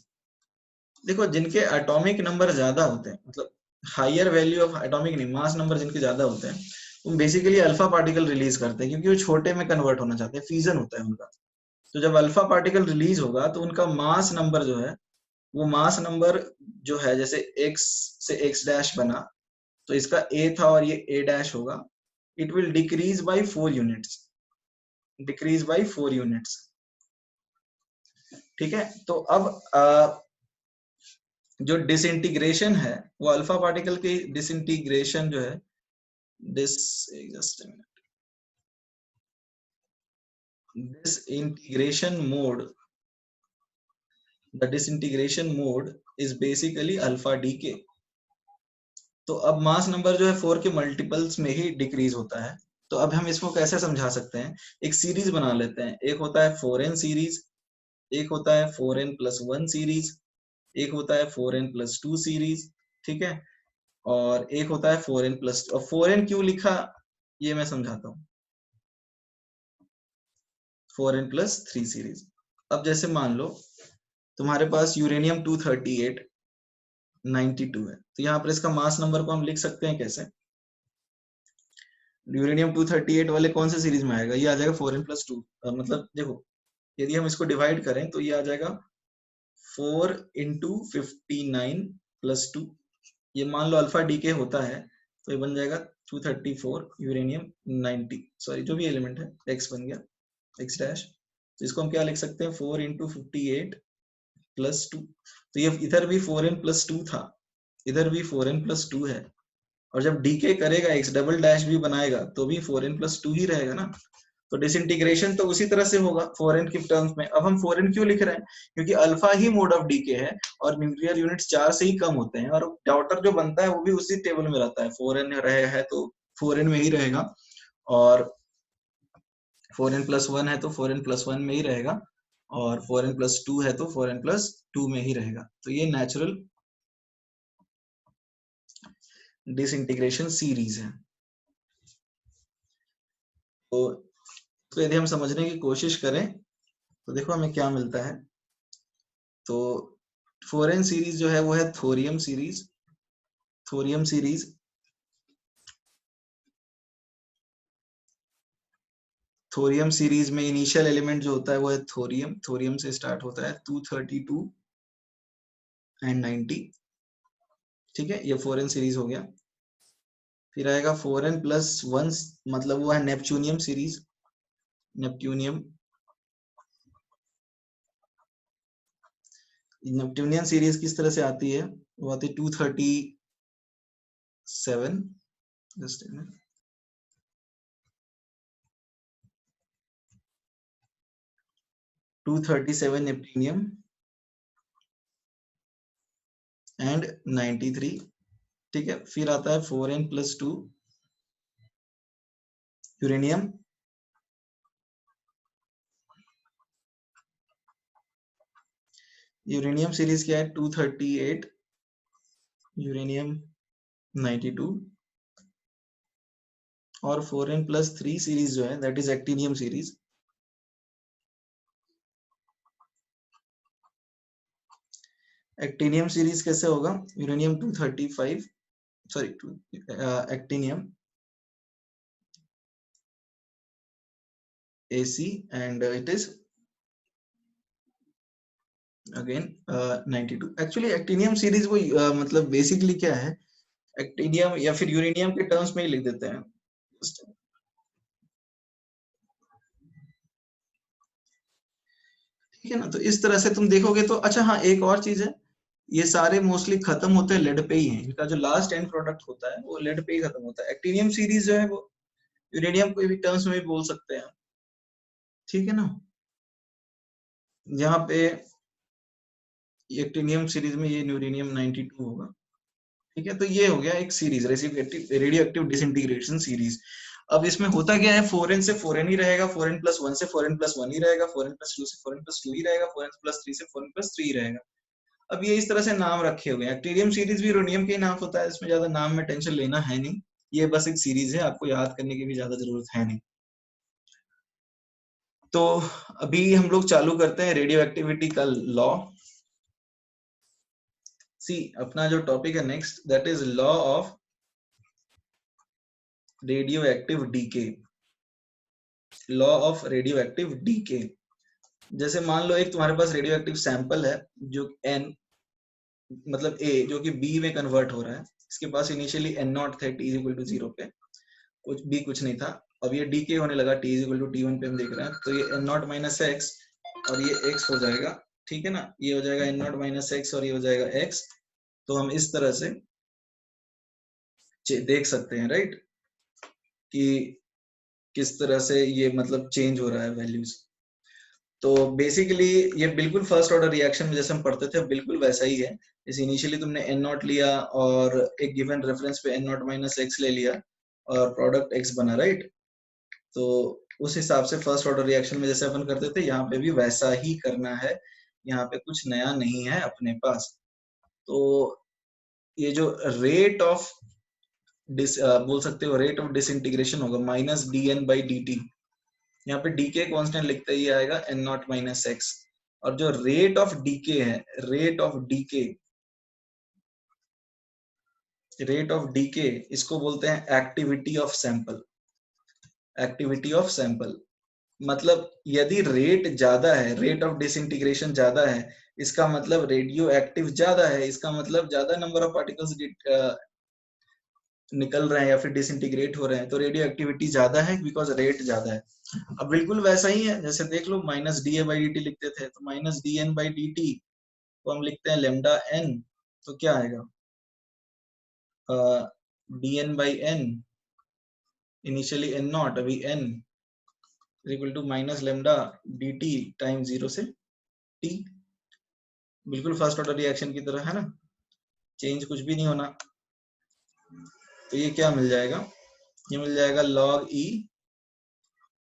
देखो जिनके एटॉमिक नंबर ज्यादा होते हैं, मतलब हायर वैल्यू ऑफ एटॉमिक नहीं, मास नंबर जिनके ज्यादा होते हैं, वो बेसिकली अल्फा पार्टिकल रिलीज करते हैं, क्योंकि वो छोटे में कन्वर्ट होना चाहते हैं, फ्यूजन होता है उनका। तो जब अल्फा पार्टिकल रिलीज होगा तो उनका मास नंबर जो है, वो मास नंबर जो है, जैसे x से x डैश बना, तो इसका a था और ये a डैश होगा, it will decrease by 4 units, decrease by 4 units, ठीक है। तो अब जो डिसइंटीग्रेशन है, वो अल्फा पार्टिकल की डिसइंटीग्रेशन जो है, disintegration mode, the disintegration mode is basically alpha decay। तो अब मास नंबर जो है 4 के मल्टीपल्स में ही डिक्रीज होता है। तो अब हम इसको कैसे समझा सकते हैं, एक सीरीज बना लेते हैं, एक होता है 4n सीरीज, एक होता है 4n+1 सीरीज, एक होता है 4n+2 सीरीज, ठीक है, और एक होता है 4n+, और 4n क्यों लिखा ये मैं समझाता हूँ, 4n+3 सीरीज। अब जैसे मान लो तुम्हारे पास यूरेनियम 238 92 है, तो यहाँ पर इसका मास नंबर को हम लिख सकते हैं कैसे, यूरेनियम 238 वाले कौन से सीरीज में आएगा, ये आ जाएगा 4n+2, मतलब देखो यदि हम इसको डिवाइड करें तो ये आ जाएगा 4 × 59+2, ये मान लो अल्फा डीके होता है, तो ये बन जाएगा 234 यूरेनियम 90, सॉरी जो भी एलिमेंट है, x बन गया x डैश, तो इसको हम क्या लिख सकते हैं, 4 × 58+2, तो ये इधर भी 4n+2 था, इधर भी 4n+2 है, और जब डीके करेगा x डबल डैश भी बनाएगा तो भी 4n+2 ही रहेगा ना। तो डिसइंटीग्रेशन तो उसी तरह से होगा 4n के टर्म्स में। अब हम 4n क्यों लिख रहे हैं, क्योंकि अल्फा ही मोड ऑफ डीके है और न्यूक्लियर यूनिट्स 4 से ही कम होते हैं, और डॉटर जो बनता है वो भी उसी टेबल में रहता है, 4n रहे है तो 4n में ही रहेगा, और 4n+1 है तो 4n+1 में ही रहेगा, और 4n+2 है तो 4n+2 में ही रहेगा। तो ये नेचुरल डिसइंटीग्रेशन सीरीज है। तो यदि हम समझने की कोशिश करें तो देखो हमें क्या मिलता है, तो 4n सीरीज जो है वो है thorium series, thorium series, thorium series में इनिशियल एलिमेंट जो होता है वो है थोरियम, थोरियम से स्टार्ट होता है 232 एंड 90, ठीक है, ये 4n सीरीज हो गया। फिर आएगा 4n+1, मतलब वो है नेपच्यूनियम सीरीज, नेपट्यूनियम, नेपट्यूनियन सीरीज किस तरह से आती है, वो आती है 237, जस्ट 237 neptunium एंड 93, ठीक है। फिर आता है 4n+2 यूरेनियम, यूरेनियम सीरीज क्या है 238 यूरेनियम 92, और 4n+3 सीरीज जो है that is actinium series. Actinium series कैसे होगा, uranium 235 sorry actinium AC and it is again 92। Actually actinium series वो मतलब बेसिकली क्या है, एक्टिनियम या फिर यूरेनियम के टर्म्स में ही लिख देते हैं। ठीक है ना, तो इस तरह से तुम देखोगे तो अच्छा। हाँ, एक और चीज है, ये सारे मोस्टली खत्म होते हैं लेड पे ही है, इनका जो लास्ट एंड प्रोडक्ट होता है वो लेड पे ही खत्म होता है। एक्टिनियम सीरीज जो है वो यूरेनियम को भी टर्म्स में भी बोल सकते हैं, ठीक है ना। यहाँ पे एक्टिनियम सीरीज में ये यूरेनियम 92 होगा, ठीक है। तो ये हो गया एक series, radio active disintegration series. अब इसमें होता क्या है, 4n से 4n ही रहेगा, 4n+1 से 4n+1 ही रहेगा, 4n+2 से 4n+2 ही रहेगा, 4n+3 से 4n+3 ही रहेगा। अब ये इस तरह से नाम रखे हुए हैं। एक्टिनियम सीरीज भी यूरेनियम के ही नाम होता है, इसमें ज्यादा नाम में टेंशन लेना है नहीं, ये बस एक सीरीज है, आपको याद करने की भी ज्यादा जरूरत है नहीं। तो अभी हम लोग चालू करते हैं रेडियो एक्टिविटी का लॉ। सी अपना जो टॉपिक है next that is law of radioactive decay. Law of radioactive decay, जैसे मान लो एक तुम्हारे पास रेडियो एक्टिव सैंपल है जो एन मतलब ए जो कि बी में कन्वर्ट हो रहा है, इसके पास इनिशियली n0 थे t=0 पे, कुछ बी कुछ नहीं था। अब ये डीके होने लगा t=t1 पे, हम देख रहे हैं तो ये n0 - x और ये x हो जाएगा, ठीक है ना। ये हो जाएगा n0 - x और ये हो जाएगा x। तो हम इस तरह से देख सकते हैं राइट कि किस तरह से ये मतलब चेंज हो रहा है वैल्यूज। तो बेसिकली ये बिल्कुल फर्स्ट ऑर्डर रिएक्शन में जैसे हम पढ़ते थे बिल्कुल वैसा ही है। जैसे इनिशियली तुमने n0 लिया और एक गिवन रेफरेंस पे n0 - x ले लिया और प्रोडक्ट x बना राइट। तो उस हिसाब से फर्स्ट ऑर्डर रिएक्शन में जैसे अपन करते थे यहाँ पे भी वैसा ही करना है, यहाँ पे कुछ नया नहीं है अपने पास। तो ये जो रेट ऑफ बोल सकते हो रेट ऑफ डिसइंटीग्रेशन होगा -dn/dt। यहाँ पे डीके कांस्टेंट लिखते ही आएगा n0 - x। और जो रेट ऑफ डीके है, रेट ऑफ डीके इसको बोलते हैं activity of sample. Activity of sample मतलब यदि रेट ज्यादा है, रेट ऑफ डिसइंटीग्रेशन ज्यादा है, इसका मतलब रेडियो एक्टिव ज्यादा है, इसका मतलब ज्यादा नंबर ऑफ पार्टिकल्स निकल रहे हैं या फिर डिसइंटीग्रेट हो रहे हैं, तो रेडियो एक्टिविटी ज्यादा है बिकॉज रेट ज्यादा है। अब बिल्कुल वैसा ही है, जैसे देख लो -da/dt लिखते थे तो -dn/dt को हम लिखते हैं लेमडा n। तो क्या आएगा dn/n इनिशियली n0 अभी n equal to -λ/dt time 0 से t। बिल्कुल फर्स्ट ऑर्डर रिएक्शन की तरह है ना, चेंज कुछ भी नहीं होना। तो ये क्या मिल जाएगा, ये मिल जाएगा log e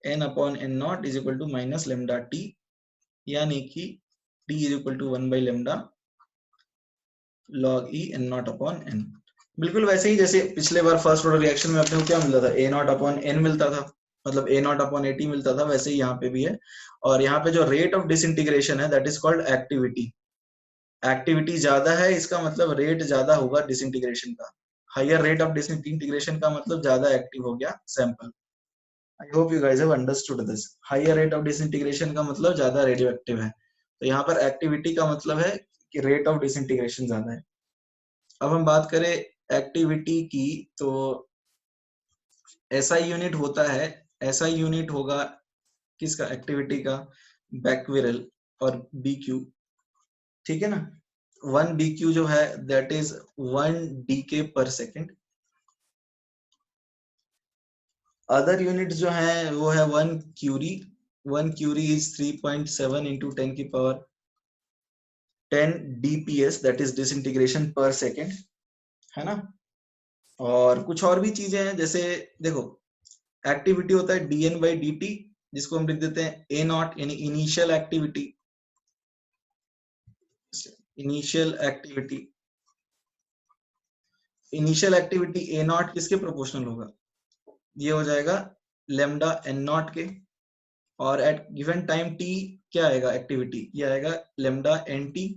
n/n0 is equal to -λ/t, यानी कि t is equal to 1/λ log e n0/n। बिल्कुल वैसे ही जैसे पिछले बार फर्स्ट ऑर्डर रिएक्शन में अपने को क्या मिलता था, a0/n मिलता था, मतलब a0/at मिलता था, वैसे ही यहाँ पे भी है। और यहाँ पे जो रेट ऑफ डिसइंटीग्रेशन है that is called activity. Activity ज्यादा है इसका मतलब रेट ज्यादा होगा डिसइंटीग्रेशन का। हायर रेट ऑफ डिसइंटीग्रेशन का मतलब ज्यादा एक्टिव हो गया sample. I hope you guys have understood this. Higher rate of disintegration का मतलब ज्यादा रेडियो एक्टिव है, तो यहाँ पर एक्टिविटी का मतलब है कि रेट ऑफ डिसइंटीग्रेशन ज्यादा है। अब हम बात करें एक्टिविटी की, तो SI यूनिट होता है, SI यूनिट होगा किसका, एक्टिविटी का, बैक्विरल और BQ, ठीक है ना। 1 BQ जो है दैट इज 1 DK पर सेकेंड। अदर यूनिट जो है वो है 1 क्यूरी 1 curie is 3.7 into 10 की power 10 dps, that is disintegration per second, है ना। और कुछ और भी चीजें हैं, जैसे देखो एक्टिविटी होता है dn by dt, जिसको हम लिख देते हैं a नॉट, यानी initial activity. Initial activity, initial activity A not किसके प्रोपोर्शनल होगा, ये हो जाएगा लेमडा एन नॉट के। और एट गिवन टाइम टी क्या आएगा एक्टिविटी, ये आएगा लेमडा एन टी।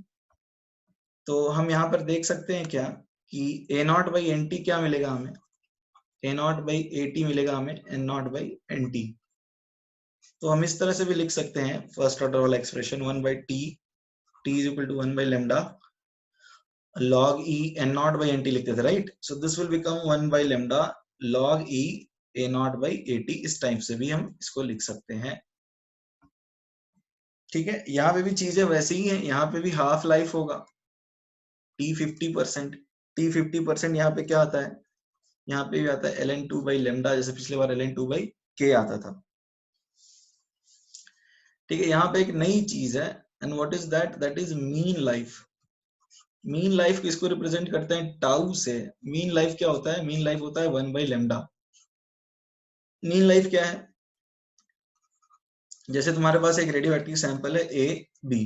तो हम यहाँ पर देख सकते हैं क्या कि A naught by N T क्या मिलेगा हमें, A naught by A T मिलेगा हमें N naught by N T. तो हम इस तरह से भी लिख सकते हैं फर्स्ट ऑर्डर वाला expression, 1 by T, T is equal to 1 by lambda log e n naught by nt लिखते थे, राइट। सो दिस विल बिकम 1 by lambda log e a naught by at, इस टाइप से भी हम इसको लिख सकते हैं। ठीक है, यहाँ पे भी चीजें वैसे ही हैं, यहाँ पे भी हाफ लाइफ होगा t 50%, t 50%, यहाँ पे क्या आता है, यहाँ पे भी आता है ln 2 by lambda, जैसे पिछले बार ln 2 by k आता था। ठीक है, यहाँ पे एक नई चीज है, and what is that, that is mean life. Mean life किसको रिप्रेजेंट करते हैं, टाउ से। मीन लाइफ क्या होता है, मीन लाइफ होता है 1 by lambda। मीन लाइफ क्या है, जैसे तुम्हारे पास एक रेडियो एक्टिव सैंपल है ए बी,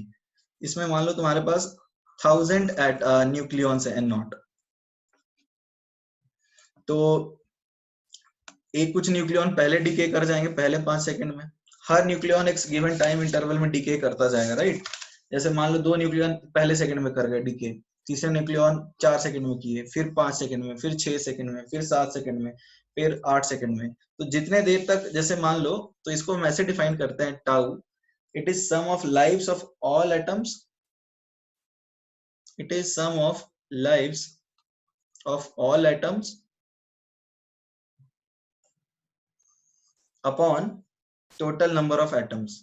इसमें मान लो तुम्हारे पास 1000 एट न्यूक्लियॉन्स है एन नॉट। तो एक कुछ न्यूक्लियॉन पहले डीके कर जाएंगे पहले 5 सेकंड में, हर न्यूक्लियॉन एक गिवन टाइम इंटरवल में डीके करता जाएगा, राइट। जैसे मान लो 2 न्यूक्लियॉन पहले सेकंड में कर गए डीके, तीसरे न्यूक्लियॉन 4 सेकंड में किए, फिर 5 सेकंड में, फिर 6 सेकंड में, फिर 7 सेकंड में, फिर 8 सेकंड में। तो जितने देर तक, जैसे मान लो, तो इसको हम ऐसे डिफाइन करते हैं tau, it is sum of lives of all atoms, it is sum of lives of all atoms upon total number of atoms।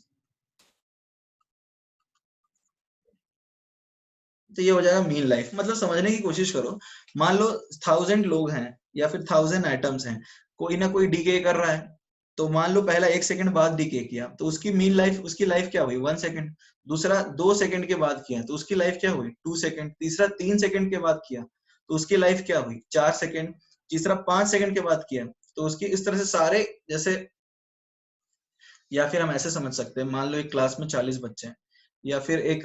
तो ये हो जाएगा मीन लाइफ। मतलब समझने की कोशिश करो, मान लो 1000 लोग हैं या फिर 1000 एटम्स हैं, कोई ना कोई डीके कर रहा है, तो मान लो पहला 1 सेकंड बाद डीके किया तो उसकी मीन लाइफ, उसकी लाइफ क्या हुई 1 सेकंड। दूसरा 2 सेकंड के बाद किया तो उसकी लाइफ क्या हुई 2 सेकंड। तीसरा 3 सेकंड के बाद किया तो उसकी लाइफ क्या हुई 4 सेकंड। तीसरा 5 सेकंड के बाद किया तो उसकी, इस तरह से सारे, जैसे, या फिर हम ऐसे समझ सकते हैं, मान लो एक क्लास में 40 बच्चे हैं, या फिर एक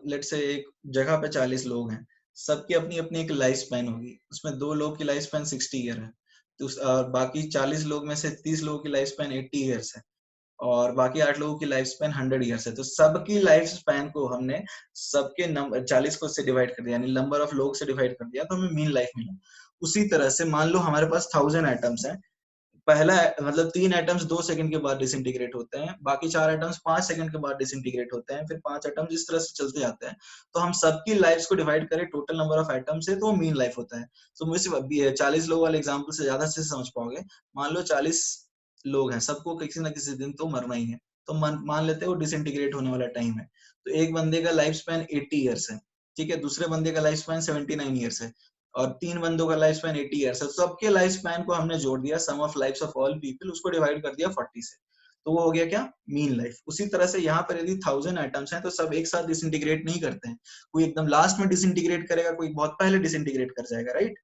लेट से एक जगह पे 40 लोग हैं, सबकी अपनी अपनी एक लाइफ स्पैन होगी, उसमें 2 लोग की लाइफ स्पैन 60 ईयर है, तो बाकी 40 लोग में से 30 लोगों की लाइफ स्पैन 80 ईयर्स है, और बाकी 8 लोगों की लाइफ स्पैन 100 ईयर्स है। तो सबकी लाइफ स्पैन को हमने सबके नंबर 40 को से डिवाइड कर दिया, यानी नंबर ऑफ लोग से डिवाइड कर दिया, तो हमें मीन लाइफ मिला। उसी तरह से मान लो हमारे पास 1000 एटम्स हैं, पहला मतलब 3 एटम्स 2 सेकंड के बाद डिसइंटीग्रेट होते हैं, बाकी 4 एटम्स 5 सेकंड के बाद डिसइंटीग्रेट होते हैं, फिर 5 एटम्स इस तरह से चलते जाते हैं। तो हम सबकी लाइफ्स को डिवाइड करें टोटल नंबर ऑफ एटम्स से, तो वो मीन लाइफ होता है। तो मुझे 40 लोग वाले एग्जांपल से ज्यादा अच्छे से समझ पाओगे। मान लो 40 लोग हैं, सबको किसी ना किसी दिन तो मरना ही है, तो मान लेते हैं वो डिसइंटीग्रेट होने वाला टाइम है। तो एक बंदे का लाइफ स्पैन 80 ईयर्स है, ठीक है, दूसरे बंदे का लाइफ स्पैन 79 ईयर्स है, और 3 बंदों का लाइफ स्पैन 80 ईयर्स है। सबके लाइफ स्पैन को हमने जोड़ दिया, sum of lifes of all people, उसको डिवाइड कर दिया 40 से, तो वो हो गया क्या मीन लाइफ। उसी तरह से यहाँ पर यदि 1000 एटम्स हैं तो सब एक साथ डिसइंटीग्रेट नहीं करते हैं, कोई एकदम लास्ट में डिसइंटीग्रेट करेगा, कोई बहुत पहले डिसइंटीग्रेट कर जाएगा, राइट।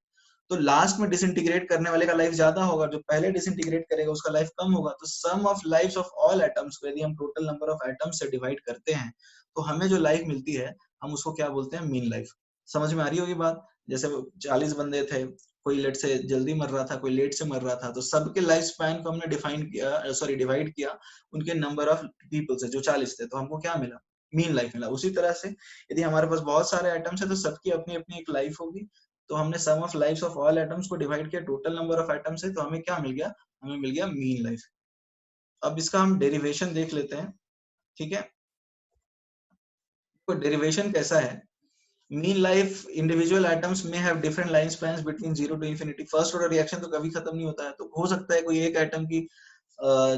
तो लास्ट में डिसइंटीग्रेट करने वाले का लाइफ ज्यादा होगा, जो पहले डिसइंटीग्रेट करेगा उसका लाइफ कम होगा। तो sum of lifes of all atoms को यदि हम टोटल नंबर ऑफ एटम्स से डिवाइड करते हैं तो हमें जो लाइफ मिलती है हम उसको क्या बोलते हैं, मीन लाइफ। समझ में आ रही होगी बात। जैसे 40 बंदे थे, कोई लेट से जल्दी मर रहा था, कोई लेट से मर रहा था, तो सबके लाइफ स्पैन को हमने डिफाइन किया, सॉरी डिवाइड किया उनके नंबर ऑफ पीपल से, जो 40 थे, तो हमको क्या मिला, मीन लाइफ मिला। उसी तरह से यदि हमारे पास बहुत सारे आइटम्स है तो सबकी अपनी अपनी एक लाइफ होगी, तो हमने sum of lifes of all atoms को डिवाइड किया टोटल नंबर ऑफ एटम्स से, तो हमें क्या मिल गया, हमें मिल गया मीन लाइफ। अब इसका हम डेरिवेशन देख लेते हैं, ठीक है। तो डेरिवेशन कैसा है, मीन लाइफ इंडिविजुअल एटम्स में have different line spans between 0 to infinity. First order reaction तो कभी खत्म नहीं होता है, तो हो सकता है कोई एक एटम की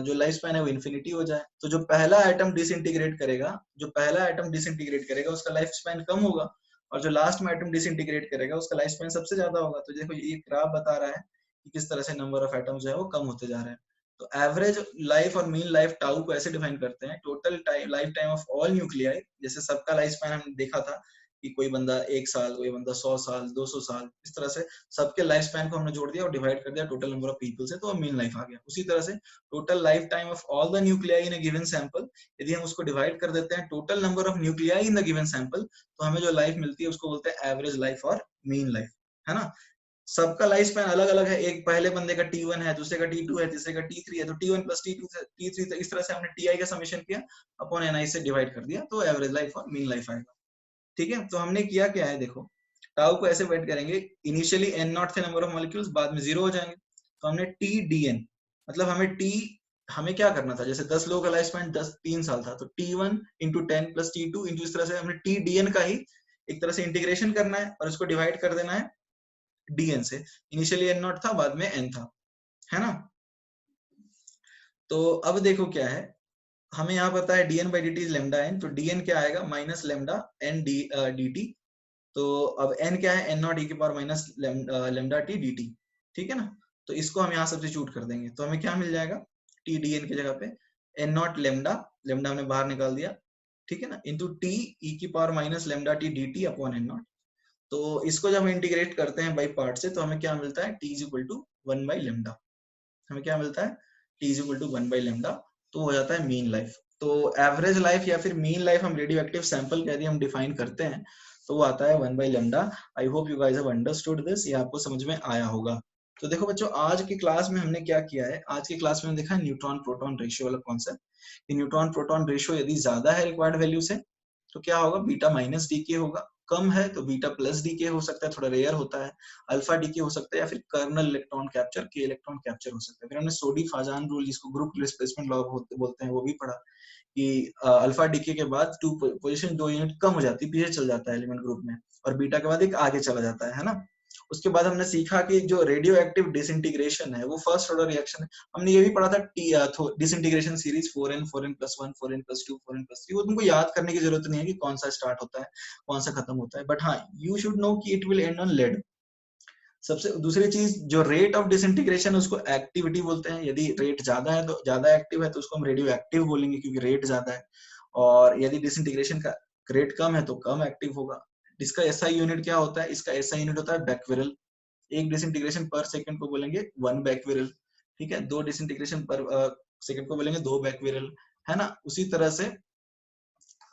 जो लाइफ स्पैन है वो इन्फिनिटी हो जाए। तो जो पहला एटम डिसइंटीग्रेट करेगा, जो पहला एटम डिसइंटीग्रेट करेगा उसका लाइफ स्पैन कम होगा, और जो लास्ट में एटम डिसइंटीग्रेट करेगा उसका लाइफ स्पैन सबसे ज्यादा होगा। तो देखो ये ग्राफ बता रहा है कि किस तरह से नंबर ऑफ एटम्स जो है वो कम होते जा रहे हैं। तो एवरेज लाइफ और मीन लाइफ टाउ को ऐसे डिफाइन करते हैं, total life time of all nuclei. जैसे सबका लाइफ स्पैन हमने देखा था कि कोई बंदा 1 साल, कोई बंदा 100 साल, 200 साल, इस तरह से सबके लाइफ स्पैन को हमने जोड़ दिया और डिवाइड कर दिया टोटल नंबर ऑफ पीपल से, तो मीन लाइफ आ गया। उसी तरह से total life time of all the nuclei in a given sample, यदि हम उसको डिवाइड कर देते हैं total number of nuclei in the given sample, तो हमें जो लाइफ मिलती है उसको बोलते हैं एवरेज लाइफ और मीन लाइफ, है ना। सबका लाइफ स्पैन अलग अलग है, एक पहले बंदे का T1 है, दूसरे का T2 है, तीसरे का T3 है, तो T1 प्लस T2 T3, तो इस तरह से हमने Ti का समेशन किया अपॉन Ni से डिवाइड कर दिया, तो एवरेज लाइफ और मीन लाइफ आएगा। ठीक है, तो हमने किया क्या है, देखो टाउ को ऐसे वेट करेंगे, इनिशियली n नॉट थे नंबर ऑफ मॉलिक्यूल्स, बाद में 0 हो जाएंगे, तो हमने TDN, मतलब हमें क्या करना था, जैसे 10 लोगों का लाइफ स्पैन 3 साल था, तो T1 into 10 plus T2 into, इस तरह से हमने TDN का ही एक तरह से इंटीग्रेशन करना है और उसको डिवाइड कर देना है dn से। इनिशियली n नॉट था, बाद में n था, है ना। तो अब देखो क्या है, हमें यहाँ पता है dn by dt is lambda n, तो dn क्या आएगा, माइनस लैम्डा n dt। तो अब n क्या है, n नॉट e की power minus lambda t dt, ठीक है ना। तो इसको हम यहाँ सब्स्टिट्यूट कर देंगे, तो हमें क्या मिल जाएगा, t dn की जगह पे n नॉट लैम्डा, लैम्डा हमने बाहर निकाल दिया, ठीक है ना, इंटू t e की power minus lambda t dt upon n not. तो इसको जब हम इंटीग्रेट करते हैं बाई पार्ट से, तो हमें क्या मिलता है, t is equal to 1 by lambda. हमें क्या मिलता है, t is equal to 1 by lambda, तो हो जाता है मीन लाइफ। तो एवरेज लाइफ या फिर मीन लाइफ हम रेडियो एक्टिव सैंपल के यदि हम डिफाइन करते हैं, तो वो आता है 1 by lambda. I hope you guys have understood this, ये आपको समझ में आया होगा। तो देखो बच्चों, आज की क्लास में हमने क्या किया है, आज की क्लास में हमने देखा न्यूट्रॉन प्रोटॉन रेशियो वाला कॉन्सेप्ट। न्यूट्रॉन प्रोटॉन रेशियो यदि ज्यादा है रिक्वायर्ड वैल्यू से, तो क्या होगा, बीटा माइनस डीके होगा, कम है तो बीटा प्लस डीके हो सकता है, थोड़ा रेयर होता है, अल्फा डीके हो सकता है, या फिर कर्नल इलेक्ट्रॉन कैप्चर, के इलेक्ट्रॉन कैप्चर हो सकता है। फिर हमने सोडी फाजान रूल, जिसको ग्रुप डिस्प्लेसमेंट लॉ बोलते हैं, वो भी पढ़ा कि अल्फा डीके के बाद 2 पोजीशन 2 यूनिट कम हो जाती है, पीछे चल जाता है एलिमेंट ग्रुप में, और बीटा के बाद एक आगे चला जाता है ना। उसके बाद हमने सीखा कि जो रेडियो एक्टिव डिसइंटीग्रेशन है वो फर्स्ट ऑर्डर रिएक्शन है। हमने ये भी पढ़ा था disintegration series 4n 4n+1 4n+2 4n+3, वो तुमको याद करने की जरूरत नहीं है कि कौन सा स्टार्ट होता है कौन सा खत्म होता है, बट हाँ यू शुड नो कि it will end on lead. सबसे दूसरी चीज, जो रेट ऑफ डिसइंटीग्रेशन उसको एक्टिविटी बोलते हैं, यदि रेट ज्यादा है तो ज्यादा एक्टिव है तो उसको हम रेडियो एक्टिव बोलेंगे क्योंकि रेट ज्यादा है, और यदि डिसइंटीग्रेशन का रेट कम है तो कम एक्टिव होगा। इसका एसआई यूनिट क्या होता है, इसका एसआई यूनिट होता है बैक्विरल। एक डिसइंटीग्रेशन पर सेकंड को बोलेंगे 1 बैक्विरल, ठीक है, 2 डिसइंटीग्रेशन पर सेकंड को बोलेंगे 2 बैक्विरल, है ना। उसी तरह से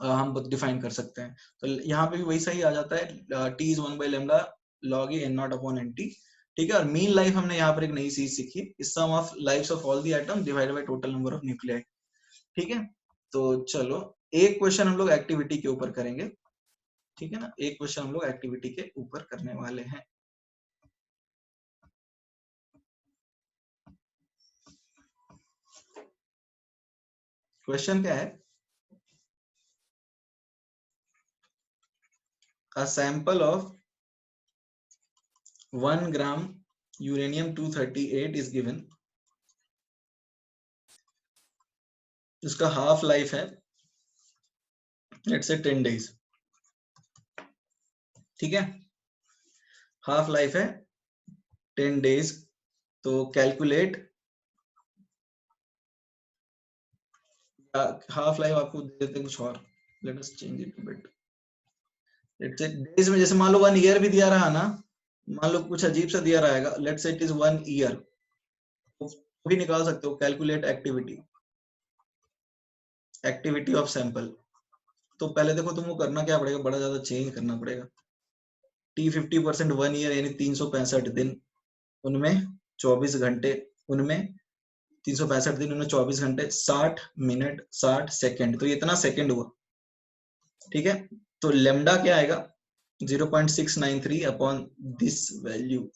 हम डिफाइन कर सकते हैं। तो यहाँ पे भी वही सही आ जाता है, t is 1 by lambda log n not upon nt, ठीक है। और मीन लाइफ हमने यहाँ पर एक नई चीज सीखी, sum of lifes of all the atom divided by total number of nuclei, ठीक है। तो चलो एक क्वेश्चन हम लोग एक्टिविटी के ऊपर करेंगे, ठीक है ना, एक क्वेश्चन हम लोग एक्टिविटी के ऊपर करने वाले हैं। क्वेश्चन क्या है, a sample of 1 gram uranium 238 is given, इसका हाफ लाइफ है लेट्स से 10 डेज, ठीक है, हाफ लाइफ है 10 डेज। तो कैलकुलेट, हाफ लाइफ आपको दे देते हैं कुछ और, let us change it a bit, let's say days में, जैसे मान लो 1 ईयर भी दिया रहा ना, मान लो कुछ अजीब सा दिया रहेगा, let's say it is 1 year, तो भी निकाल सकते हो, calculate activity, activity of sample. तो पहले देखो तुमको करना क्या पड़ेगा, बड़ा ज्यादा चेंज करना पड़ेगा। टी 50% 1 ईयर यानी 365 दिन, उनमें 24 घंटे, उनमें 365 दिन, उनमें 24 घंटे, 60 मिनट 60 सेकंड, तो ये इतना सेकंड हुआ, ठीक है। तो लेमडा क्या आएगा, 0.693 अपॉन दिस वैल्यू,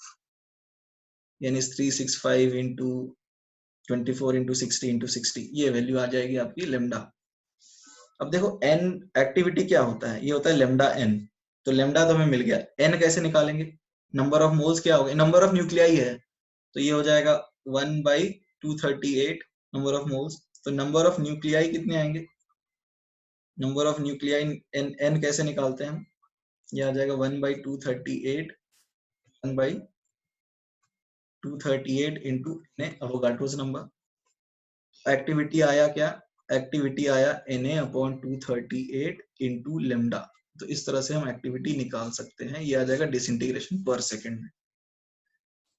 यानी 365 इंटू 24 इंटू 60 इंटू 60, ये वैल्यू आ जाएगी आपकी लेमडा। अब देखो एन एक्टिविटी क्या होता है, ये होता है लेमडा एन, तो लेमडा तो हमें मिल गया, एन कैसे निकालेंगे, नंबर ऑफ मोल्स क्या होगा, नंबर ऑफ न्यूक्लियाई है, तो ये हो जाएगा 1 बाई 238 नंबर ऑफ मोल्स। तो नंबर ऑफ न्यूक्लियाई कितने आएंगे, number of nuclei N, N कैसे निकालते हैं हम, ये आ जाएगा 1 by 238, 1 by 238 into Avogadro's number, activity आया क्या, एक्टिविटी आया Na/238 इंटू लेमडा। तो इस तरह से हम एक्टिविटी निकाल सकते हैं, ये आ जाएगा डिसइंटीग्रेशन पर सेकेंड में।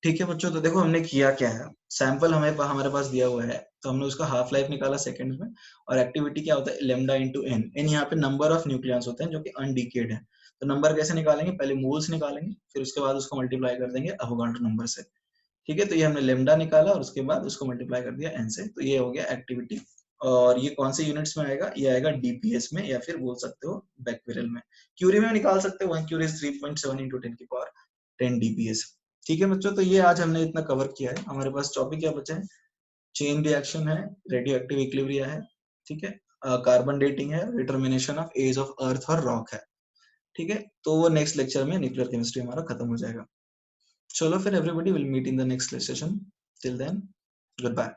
ठीक है बच्चों, तो देखो हमने किया क्या है, सैंपल हमारे पास दिया हुआ है, तो हमने उसका हाफ लाइफ निकाला सेकंड में, और एक्टिविटी क्या होता है लेमडा इंटू एन। एन यहाँ पे नंबर ऑफ न्यूक्लियॉन्स होते हैं जो कि अनडिकेड है। तो नंबर कैसे निकालेंगे, पहले मोल्स निकालेंगे, फिर उसके बाद उसको मल्टीप्लाई कर देंगे अवोगाड्रो नंबर से। ठीक है, तो ये हमने लेमडा निकाला और उसके बाद उसको मल्टीप्लाई कर दिया एन से, तो ये हो गया एक्टिविटी। और ये कौन से यूनिट्स में आएगा, ये आएगा डीपीएस में, या फिर बोल सकते हो बैक्यूरेल में। क्यूरी में निकाल सकते हो, 1 क्यूरी इज 3.7 into 10 की पावर 10 डीपीएस। ठीक है बच्चों, तो ये आज हमने इतना कवर किया है। हमारे पास टॉपिक क्या बचा है, चेन रिएक्शन है, रेडियो एक्टिव इक्विलिब्रिया है, ठीक है, कार्बन डेटिंग है, determination of age of earth और रॉक है। ठीक है, तो वो नेक्स्ट लेक्चर में न्यूक्लियर केमिस्ट्री हमारा खत्म हो जाएगा। चलो फिर everybody will meet in the next session, till then good bye.